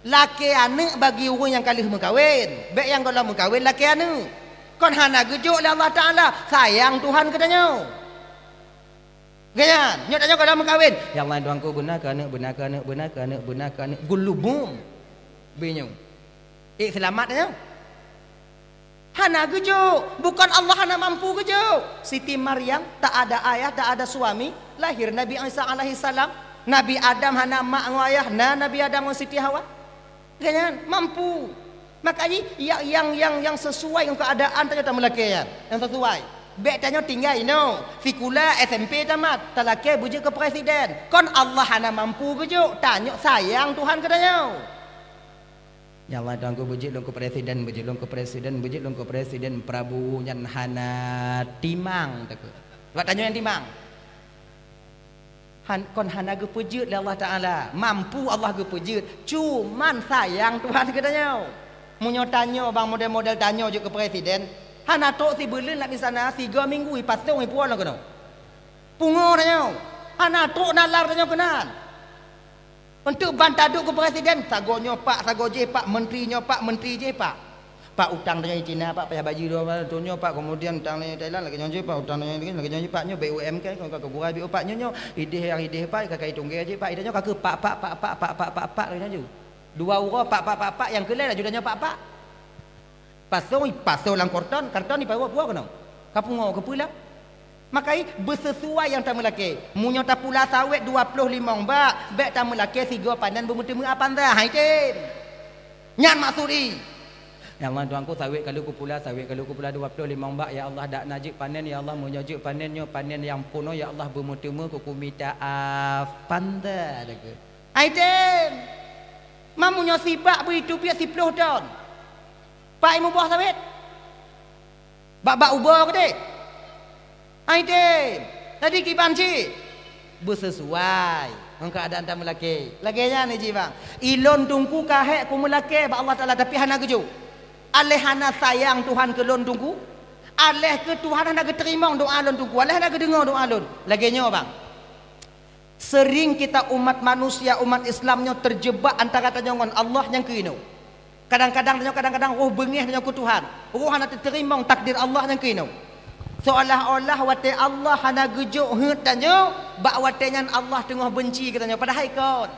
S1: laki anak bagi orang yang kalih mengkawin baik yang kalau mengkawin laki anak Kon hana gejuk oleh Allah Taala, sayang Tuhan katanya. Kan? Nyo tanya kalau mengkawin, ya Allah doangku benar ke anak, gulubum. Binyo. Selamat tanya. Hana gejuk, bukan Allah hana mampu gejuk. Siti Maryam tak ada ayah, tak ada suami, lahir Nabi Isa alaihi salam. Nabi Adam hana mak ayah, Nabi Adam dan Siti Hawa. Kan? Mampu. Makanya yang sesuai dengan keadaan tanya tak melakukan. Yang sesuai. Bek tanya tinggal Fikula SMP tamat talake bujuk ke presiden. Kon Allah hana mampu bujuk. Tanya sayang Tuhan katanya. Ya Allah dangku bujuk long ke presiden, bujuk long ke presiden, bujuk long ke presiden Prabu nyan hana timang tak. Wak tanya yang timang. Kon hana ge pujut oleh Allah Taala. Mampu Allah ge pujut. Cuman sayang Tuhan katanya. Munyo tanya bang model-model tanya je ke presiden. Hana tok si belin nak di sana 3 minggu pasang i puan lah kena. Pungo tanya. Hana tok nalar tanya kenan. Untuk bantaduk ke presiden, sagonyo pak, sago je pak, menterinya pak, menteri je pak. Pak utang tanya Cina pak, payah baju dua tunyo pak, kemudian utang tanya Thailand lagi nyoje pak, utang tanya lagi nyoje pak nyo BUMN kalau ke burai BU pak nyo ide pak kakak hitung ge je pak, idenya kakak pak nyo. 2 orang pak yang kelai lah judanya pak. Pasau lang karton ni bawa buah kena. Kapungo ke pula. Makai bersesuai yang tamu laki. Munyo ta pula sawit 25 bak, bek tamu laki 3 panan bermutemu apa anda? Hai tin. Nyan maksudi. Ya Allah tuanku sawit kalau ku pula 25 bak ya Allah dak najik panen ya Allah munyo panennya panen yang puno ya Allah bermutemu ku minta afanda dak. Hai tin. Mamunyo sibak begitu pia 10 tahun. Pak imu buah sawit. Bak ubah ke dek. Aiden. Tadi kibanci. Bersesuai dengan keadaan tamu laki. Laginya ni ji bang. Ilon tungku kahek ku melaki ba Allah Taala tapi hana geju. Aleh hana sayang Tuhan ke lon tungku. Aleh ke Tuhan hana ke terima doa lon tungku. Aleh hana ke dengar doa lon. Laginya bang. Sering kita umat manusia, umat Islamnya terjebak antara tanyangan Allah yang kino. Kadang-kadang roh bengih dengan Tuhan. Roh hana terima takdir Allah yang kino. Seolah-olah wate Allah hana gejuk hut tanya, bak wate nyan Allah tengah benci katanya. Padahal kon.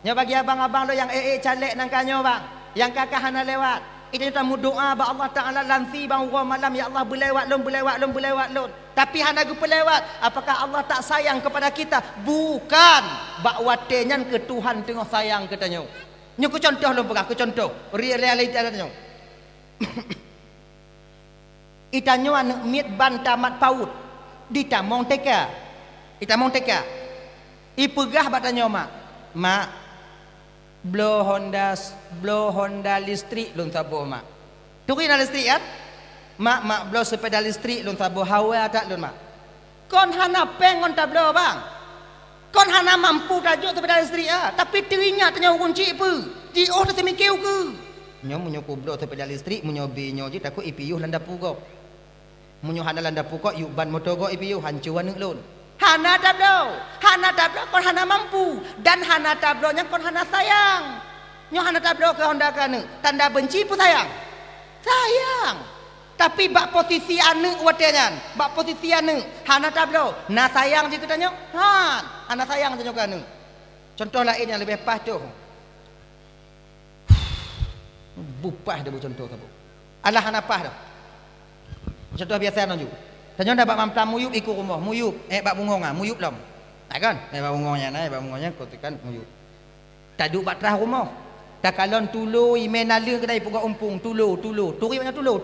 S1: Nya bagi abang-abang lo yang calek nang kanyo bang. Yang kakak hana lewat. Itu tamu doa ba Allah Taala lansi bang malam ya Allah berlewat lon. Tapi hana ge pelewat. Apakah Allah tak sayang kepada kita? Bukan. Bak wate nyan ke Tuhan tengah sayang katanya. Nyo ku contoh lo pegah, ku contoh. Realiti adanya. Itanyo anak mit ban tamat paut. Di tamong teka. Ipegah batanya mak. Mak. Blow Honda listrik lun sabo mak. Turi na listrik kan? Mak blow sepeda listrik lun sabo hawa tak lun mak. Kon hana pengon tak blow bang. Kon hana mampu tajuk sepeda listrik ah, tapi teringat tanya kunci apa? Di oh tak mikir ke? Nyo munyo ku blow sepeda listrik munyo binyo je takut IPU landa pugo. Munyo hana landa pugo yuk ban motor go IPU hancuan nek lun. Hana tablo kon hana mampu dan hana tablonya kon hana sayang. Nyo hana tablo ke Honda kana tanda benci pun sayang. Tapi bak posisi ane watenyan, bak posisi ane hana tablo. Na sayang je katanya. Hana sayang tanya kana. Contoh lain yang lebih pas tu. Bupah dah contoh tu. Alah hana pas dah. Contoh biasa naju. Tanya dah bak mamtam muyup ikut rumah, muyup. Bak bungong muyup lam. Kan? Bak bungongnya kotikan muyup. Taduk bak terah rumah. Tak kalon tulu ime nala kedai puga umpung tulu. Turi banyak tulu.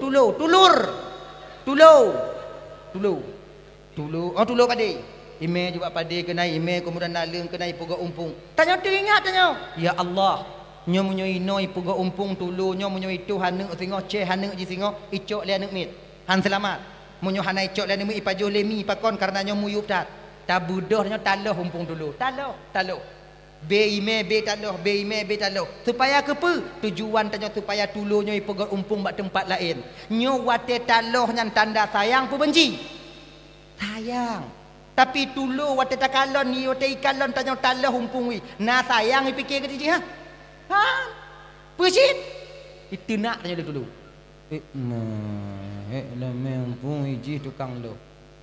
S1: Oh tulu padi. Ime juga padi kenai ime kemudian nala kenai puga umpung. Tanya teringat tanya. Ya Allah, nyo munyo inoi puga umpung tulu nyo munyo itu hane singo che hane ji singo icok le anek mit. Han selamat. Munyo hana icok le anek mit ipajo lemi pakon karena nyo muyup tat. Tabudoh nyo taloh umpung tulu. Taloh. Be ime be taloh supaya kepe tujuan tanya supaya tulunya ipegot umpung bak tempat lain nyo wate taloh nyan tanda sayang pu benci sayang tapi tulu wate takalon ni wate ikalon tanya taloh umpung wi na sayang ipikir ke ji ha pusit itu nak tanya dulu Lah memang iji tukang lo.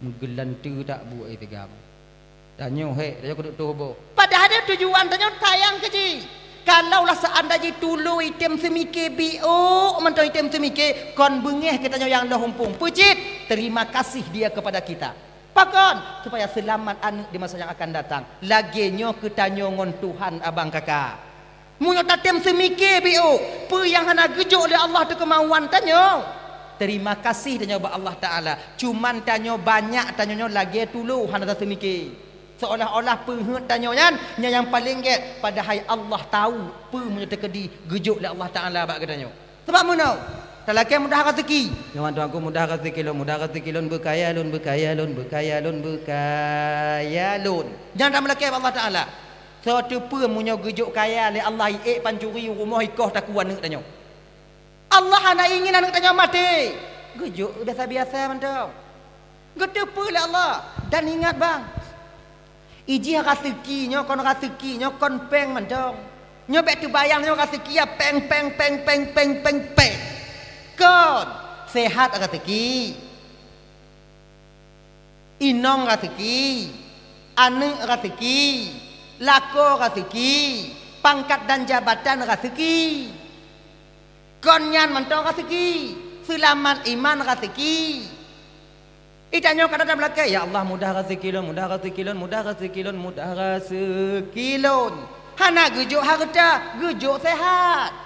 S1: Menggelantu tak buat itu gam. Tanya dia kuduk tubuh.
S2: Padahal dia tujuan tanya tayang ke ji. Kalaulah seandainya tulu item semikir bio mentang item semikir kon bengeh kita yang dah humpung. Pujit, terima kasih dia kepada kita. Pakon supaya selamat anak di masa yang akan datang. Laginya kita nyon Tuhan abang kakak. Munyo tatem semikir bio. Pe yang hana gejuk oleh Allah tu kemauan tanya. Terima kasih tanya ba Allah Taala. Cuman tanya banyak tanya lagi tulu hana tak semikir. Seolah-olah penghut tanya yang paling get padahal Allah tahu pe munyo tekedi gejuk oleh Allah Taala bak katanya. Sebab mana? Talakai mudah rezeki. Yang tuan aku mudah rezeki lon berkaya lon. Jangan tak melakai Allah Taala. Suatu pe munyo gejuk kaya oleh Allah pancuri rumah ikoh tak kuat nak tanya. Allah hanya ingin anak tanya mati. Gejuk biasa-biasa mantap. Getepa oleh Allah. Dan ingat bang. Iji rezekinya kon peng mantap. Nyo bet tu bayang nyo rezeki ya peng. Kon sehat rezeki. Inong rezeki. Anak rezeki. Lako rezeki. Pangkat dan jabatan rezeki. Konyan mentong rezeki, selamat iman rezeki. Itanya kata dalam belakang, ya Allah mudah rezeki lon. Hana gejuk harta, gejuk sehat.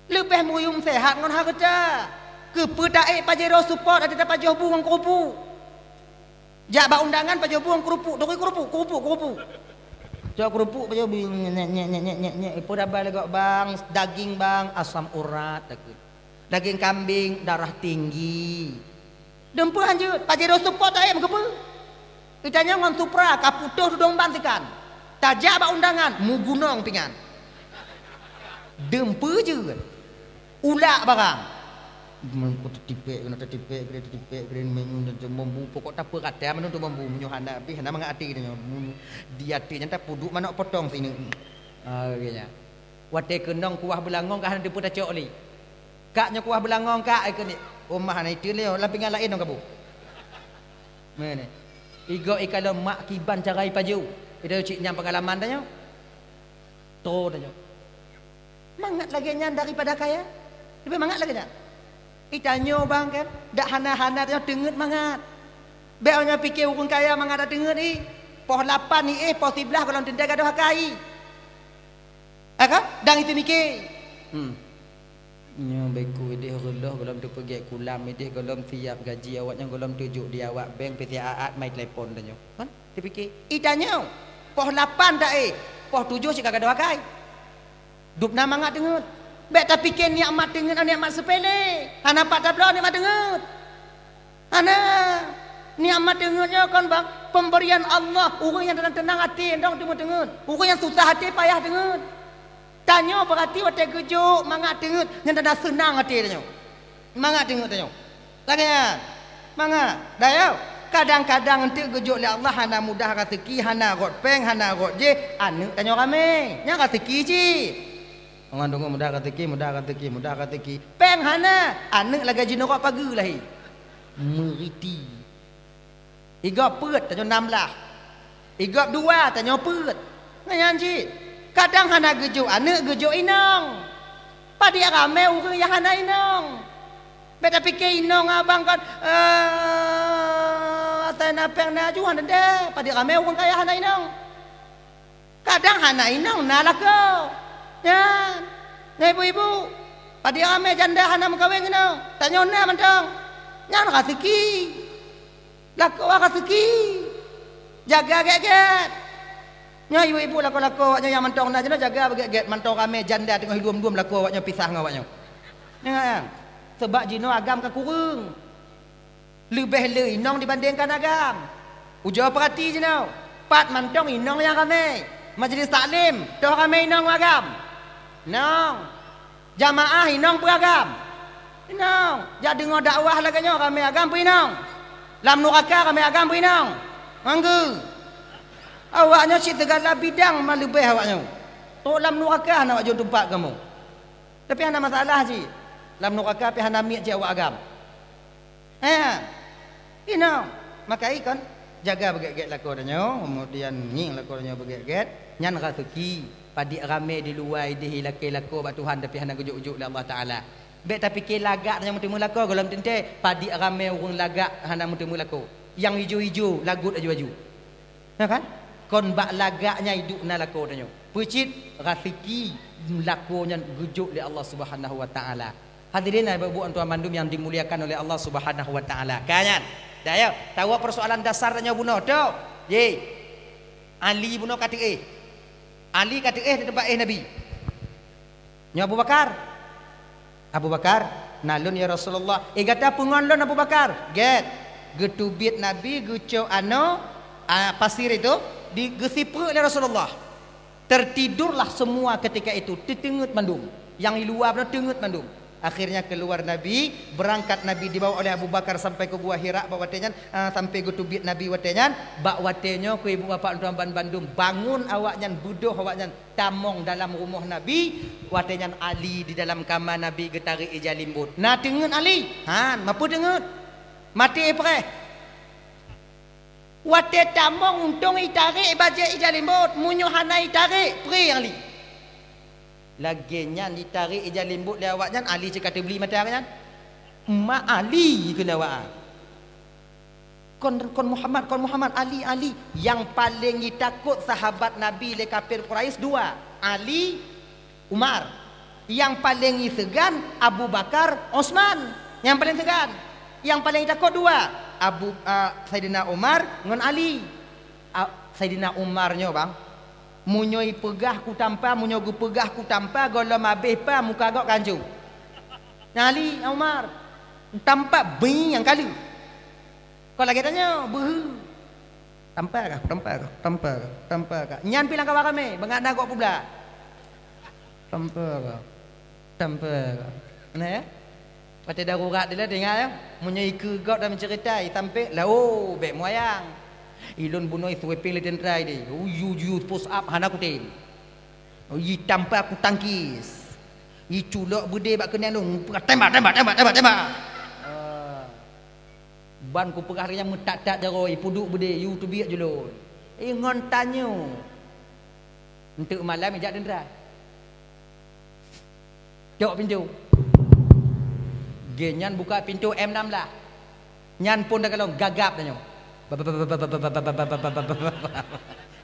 S2: Lebih muyum sehat ngon harta. Kepedae pajero support ada pajero buang kerupuk. Jak ba undangan pajero buang kerupuk, doi kerupuk. Jauh kerupuk baju nyek ipo dabal legok bang, daging bang asam urat takut. Daging kambing darah tinggi. Dempu lanjut, pajero support ayam kepe. Itanya ngon supra kaputuh dudung bantikan. Tajak ba undangan mu gunung pingan. Dempu je. Ulak barang. Aku tertipik menyu membu pokok tak apa kata mana tu membu menyu handa habis handa mengati dia hatinya tak puduk mana potong sini kayaknya wate kenong kuah belangong kah handa pun tak cok li kaknya kuah belangong kak ikut ni rumah ni itu leo lapingan lain dong kabu mana igo ikalo mak kiban carai paju itu cik nyam pengalaman tanya to tanya mangat lagi nyan daripada kaya lebih mangat lagi tak Itanyo bang kan, dak hana-hana tanya dengut mangat. Beonya fikir urang kaya mangat dak dengut ni. Poh 8 ni poh 11 kalau tenda gaduh kai. Kan? Dang itu mikir. Nya beku dia Allah golom tu pergi kulam dia golom siap gaji awaknya golom tujuk dia awak bank PCA mai telefon tanya. Kan? Dipikir. Itanyo poh 8 dak poh 7 sik gaduh kai. Dupna mangat dengut. Baik tak fikir nikmat dengut nikmat sepele. Hana pak tablo nikmat dengut. Hana nikmat dengutnya kan bang pemberian Allah. Orang yang tenang hati dong temu dengut. Orang yang susah hati payah dengut. Tanya berarti waktu gejuk mangat dengut yang dah senang hati tanya. Mangat dengut tanya. Lagi mangat. Dah yo. Kadang-kadang untuk gejuk oleh Allah hana mudah rezeki, hana rot peng, hana rot je. Anu tanya kami. Nya rezeki je. Orang tunggu mudah rezeki. Peng hana, anak lagi gaji norok pagi lahi. Meriti. Igap peut tanya 16. Igap 2 tanya peut. Ngayan cik. Kadang hana gejuk anak gejuk inong. Padi ramai orang yang hana inong. Beta fikir inong abang kan atana peng na juhan dende. Padi ramai orang kaya hana inong. Kadang hana inong nalako. Ya, ibu-ibu, pada ramai janda hana mengkawin kena, tanya na mentang, nyan rezeki, laku rezeki, jaga get-get, nya ibu-ibu laku awaknya yang mentang na jana jaga get-get mentang ramai janda tengah hidup laku awaknya pisah dengan awaknya, ya, sebab jino agam ke kurung, lebih le inong dibandingkan agam, ujar perhati jino, pat mentang inong yang ramai, majlis taklim, toh ramai inong agam. Nong jamaah inong beragam. Inong jadi dengar dakwah lagi nya ramai agam pu inong. Lam neraka ramai agam pu inong. Manggu. Awaknya si segala bidang malubeh awaknya. Tok lam neraka nak awak jumpa tempat kamu. Tapi ada masalah si.
S1: lam neraka pi hana mi je awak agam. Maka ikan jaga beget-get lakonnya, kemudian nging lakonnya beget-get, nyan rezeki padi rame di luar di laki-laki bak Tuhan tapi hana ujuk-ujuk oleh Allah Taala. Bek tapi ke lagak yang mutimu lako golom tente padi rame urang lagak hana mutimu lako. Yang hijau-hijau lagut aju-aju. Ya kan? Kon bak lagaknya hidup na lako tanya. Pucit rezeki lakonya gujuk oleh Allah Subhanahu wa taala. Hadirin ibu-ibu tuan mandum yang dimuliakan oleh Allah Subhanahu wa taala. Kanyan. Dah ya, tahu persoalan dasarnya bunuh tu. Ye. Ali bunuh kata Ali kata di tempat Nabi. Nya Abu Bakar. Abu Bakar, nalun ya Rasulullah. Kata pengonlon Abu Bakar. Get. Getubit Nabi gucuk pasir itu digesipre oleh Rasulullah. Tertidurlah semua ketika itu. Tertengut mandum. Yang di luar benar tengut mandum. Akhirnya keluar Nabi, berangkat Nabi dibawa oleh Abu Bakar sampai ke Gua Hira bak watenya sampai getubit Nabi watenya bak watenya ku ibu bapa tuan Bandung bangun awaknya buduh awaknya tamong dalam rumah Nabi watenya Ali di dalam kamar Nabi getari ijalimbut. Nah tengut Ali. Mapu tengut. Mati pre. Wate tamong untung itari baje ijalimbut munyo hana itari pre yang Ali. Laginya ditarik ijal limbut dia awaknya Ali cakap beli mata kan mak Ali kena awak kon Muhammad Ali yang paling takut sahabat Nabi le kafir Quraisy dua Ali Umar yang paling segan Abu Bakar Osman yang paling segan yang paling takut dua Sayyidina Umar dengan Ali Sayyidina Umarnya bang munyoi pegah ku tanpa munyogu pegah ku tanpa golom habis pa muka gak kanju Ali Umar tanpa bing yang kali kau lagi tanya tanpa kah nyan pilang kawan kami bengak nak kau pula tanpa nah ya pada darurat dia dengar ya munyoi ke gak dalam cerita sampai lah bek moyang ilun bunuh itu weping leden try deh. You push up hana kutin. You tanpa aku tangkis. You culok bude bak kena lu tembak. Ban ku pegah yang mentak-tak jaroi puduk bude you tu biak julun. Ngon tanyo. Untuk malam ijak dendra. Jawab pintu. Genyan buka pintu M6 lah. Nyan pun dah kalau gagap tanyo.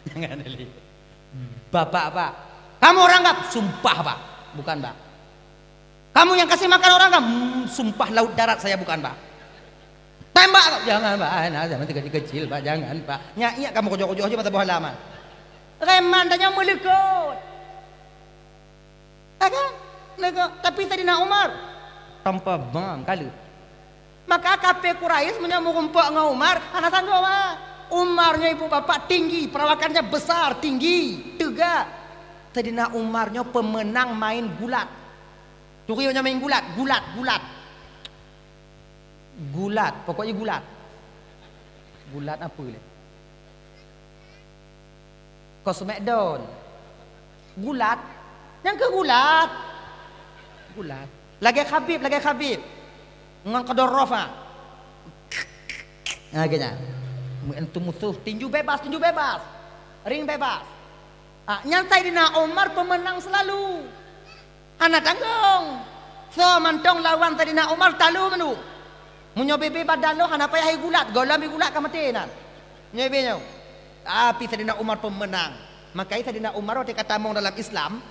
S1: Jangan Ali. Bapak apa? Kamu orang gap? Sumpah Pak. Bukan Pak. Kamu yang kasih makan orang gap? Sumpah laut darat saya bukan Pak. Tembak. Jangan Pak. Nah, zaman kecil Pak. Jangan Pak. Nyak kamu kojok-kojok aja mata buah lama. Reman tanya melekut. Kan? Tapi tadi nak Umar tanpa bang kali. Maka kafir Quraisy menyambung rumpuk dengan Umar, anak tangga Umarnya ibu bapak tinggi, perawakannya besar, tinggi, tegak. Sayyidina Umarnya pemenang main gulat. Curinya main gulat, pokoknya gulat. Gulat apa ni? Kau Smackdown. Gulat. Yang ke gulat. Lagi Khabib. Ngan Qaddarraf kena itu musuh tinju bebas ring bebas nyantai dina Umar pemenang selalu anak tanggung so mantong lawan tadi na Umar talu menu munyobe badalo hana payah gulat golam gulat ka mati nan nyobe nyo tapi Sayyidina Umar pemenang makanya Sayyidina Umar waktu kata mong dalam Islam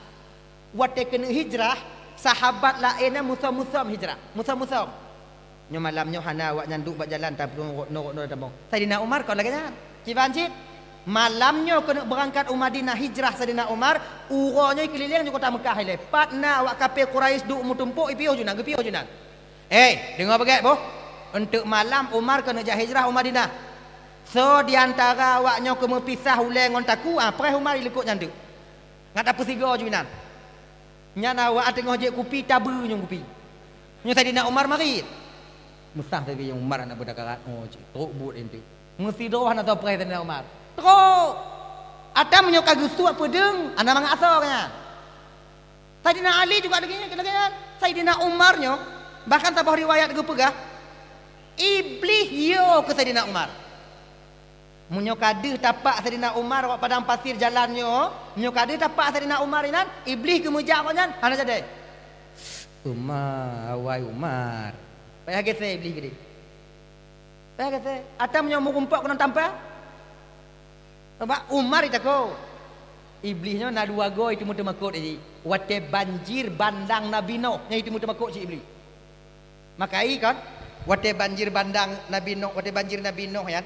S1: waktu kena hijrah sahabat lainnya musam hijrah musam nyo malam nyo hana awak nyanduk bak jalan tapi no tabong Sayyidina Umar kau lagi jangan cibancit malamnya kena berangkat Madinah hijrah Sayyidina Umar uronya keliling di kota Mekah ile patna awak kafir Quraisy duk mutumpuk ipiuh junan dengar bagai boh untuk malam Umar kena jah hijrah Madinah so di antara awaknya ke mepisah uleng ngon taku preh Umar ilekut nyanduk ngata pesiga junan nyana awak tengah je kopi tabu nyong kopi nyo Sayyidina Umar marit mustah tadi yang Umar nak berdekat teruk but ente mesti doa nak tahu preh Sayyidina Umar teruk ada menyoka gustu apa deng anak mang asor nya Saidina Ali juga begini kan. Saidina Umarnya bahkan tabah riwayat gue pegah iblis yo ke Saidina Umar. Munyo kadeh tapak Saidina Umar wak padang pasir jalannya, munyo kadeh tapak Saidina Umar inan, iblis ke mujak konyan, ana jadi. Umar, awai Umar. Payah gese iblis gede. Payah gese. Ata munyo murumpak kena tampah. Sebab Umar itako. Iblisnya na dua go itu mudah makut aja. Wate banjir bandang Nabi Nuh, nya itu mudah makut si iblis. Makai kan, wate banjir bandang Nabi Nuh, wate banjir Nabi Nuh ya.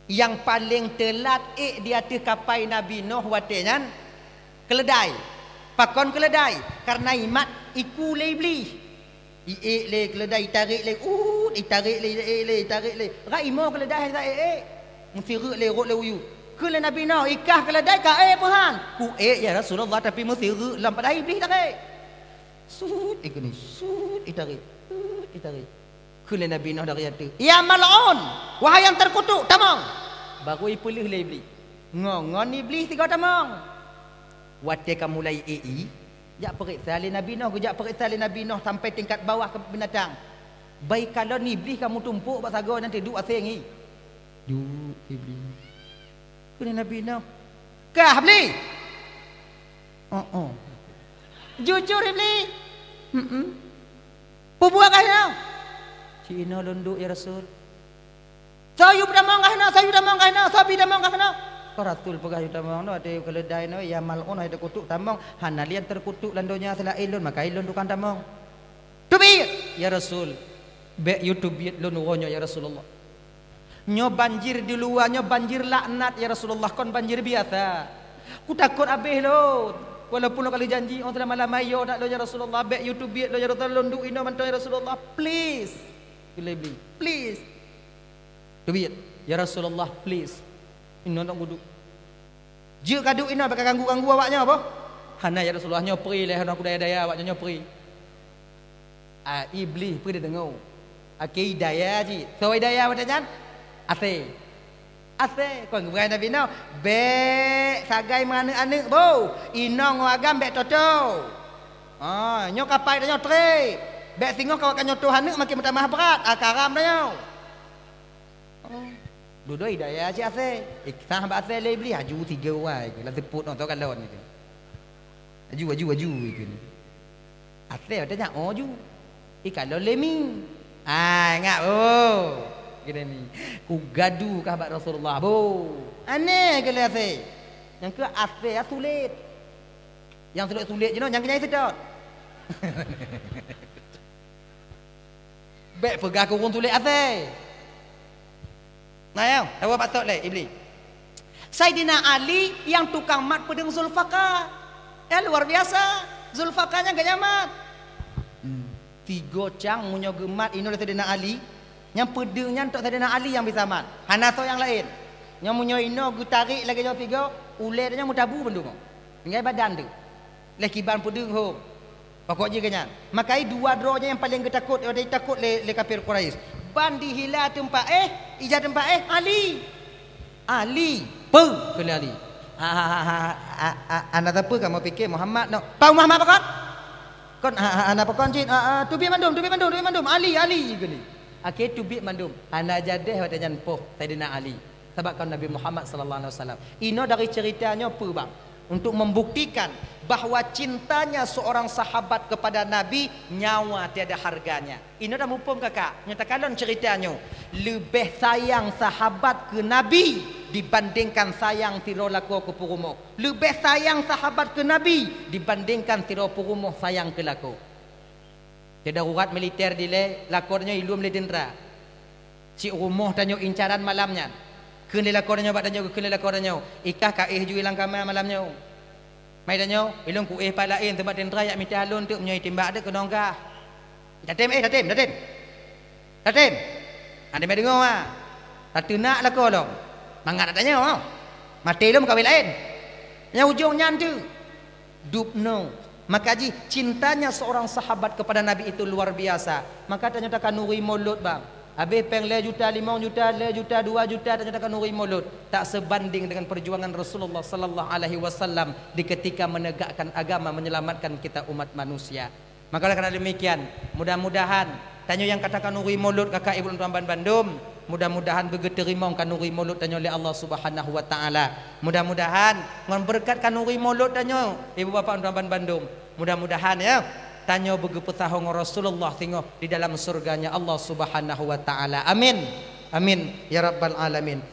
S1: Yang paling telat di atas kapal Nabi Nuh watenya keledai. Pakon keledai karena imat iku le iblis. Le keledai tarik le tarik le tarik le. Ra imo keledai tak mesti le rot le uyu. Kele Nabi Nuh ikah keledai ka pahan. Ku ya Rasulullah tapi mesti lam pada iblis tarik. Sud ikuni sud tarik. Tarik. Kele Nabi Nuh dari itu. Ya mal'un, wahai yang terkutuk, tamang. Baru ipulih le iblis. Ngon iblis tiga tamang. Wate kamu mulai jak periksa le Nabi Nuh, jak periksa le Nabi Nuh sampai tingkat bawah ke binatang. Baik kalau ni iblis kamu tumpuk bak saga nanti duk asing ni. Duk iblis. Kele Nabi Nuh. Kah iblis? Jujur iblis. Pubuak kah? Cina lunduk ya Rasul. Sayu damang kahna, sayu damang kahna, sabi damang kahna. Ko Rasul pegah yu damang no ade keledai no ya malun ada kutuk damang, hanalian terkutuk landonya selain lun maka ilun dukan damang. Tubi ya Rasul. Be YouTube lun wonyo ya Rasulullah. Nyo banjir di luarnya banjir laknat ya Rasulullah kon banjir biasa. Ku takut abih lo. Walaupun lo kali janji on dalam malam ayo nak lo ya Rasulullah be YouTube lo ya Rasulullah lunduk ino manto ya Rasulullah please. Please. Duit ya Rasulullah please. Ino nak guduk. Je kaduk ino bakal ganggu awaknya apa? Hana ya Rasulullah nyopri leh aku daya awaknya nyopri. Iblis pergi dengar. Aki daya ji. So daya macam Ase kau ngeberai Nabi Nuh be sagai mana anak bo inong wagam be toto nyok kapai dah nyotre be singo kau akan nyoto anak makin bertambah berat karam dah nyok dudoi daya si ase ikhsan hamba ase le beli aju 3 wai la teput no to kalon ni aju ni ase ada nyak ju ikalon lemi ngak gini ni ku gaduh kahabat Rasulullah bo aneh ke ase yang ke ase sulit yang sulit je no yang kenyai sedot baik pegah kurung sulit ase nah ya tahu patut le iblis Saidina Ali yang tukang mat pedang Zulfaqar luar biasa Zulfaqarnya gak nyamat 3 cang munyo gemat ino Saidina Ali yang pedengnya untuk Saidina Ali yang bisa mat. Hanato yang lain. Yang munyo ino gu tarik lagi jauh 3, ulernya mutabu bendung. Tinggal badan tu. Lekiban pedeng ho. Pokok je kenyan. Makai 2 dronya yang paling takut, dia takut le kafir Quraisy. Ban dihila tempat ijaz tempat Ali. Pe kali Ali. Anak apa kamu fikir Muhammad no. Pau Muhammad apa kon? Anak apa kon cin? Tubi mandum. Ali gini. Akhir tubik mandum ana jadeh watajan poh Saidina Ali sebab kan Nabi Muhammad sallallahu alaihi wasallam ino dari ceritanya apa bang untuk membuktikan bahawa cintanya seorang sahabat kepada Nabi nyawa tiada harganya. Ino dah mumpung kakak nyatakan ceritanya lebih sayang sahabat ke Nabi dibandingkan sayang tiro lako ke purumo, lebih sayang sahabat ke Nabi dibandingkan tiro purumo sayang ke lako. Dia darurat militer dile lakornya ilum le dendra. Si rumah tanyo incaran malamnya. Kene lakornya bak tanyo kene lakornya. Ikah ka ju ilang kamar malamnya. Mai tanyo ilum ku palain tempat dendra yak minta alun tu menyoi timbak de ke nongkah. Datem. Ande mai dengar ah. Satu nak lakor long. Mangat tanya oh. Mati lum kawin lain. Yang ujungnya tu dupno. Maka cintanya seorang sahabat kepada Nabi itu luar biasa. Maka ternyata kanuri mulut bang. Habis peng 5 juta, 5 juta, 2 juta, 2 juta tak nyatakan nuri mulut. Tak sebanding dengan perjuangan Rasulullah sallallahu alaihi wasallam di ketika menegakkan agama, menyelamatkan kita umat manusia. Maka karena demikian, mudah-mudahan tanya yang katakan nuri mulut kakak ibu tuan Bandung, mudah-mudahan begitu terima kanuri mulut tanya oleh Allah Subhanahu wa taala. Mudah-mudahan ngon berkat kanuri mulut tanya ibu bapa tuan Bandung. Mudah-mudahan ya tanya begitu sahong Rasulullah tengok di dalam surganya Allah Subhanahu wa taala. Amin. Amin ya rabbal alamin.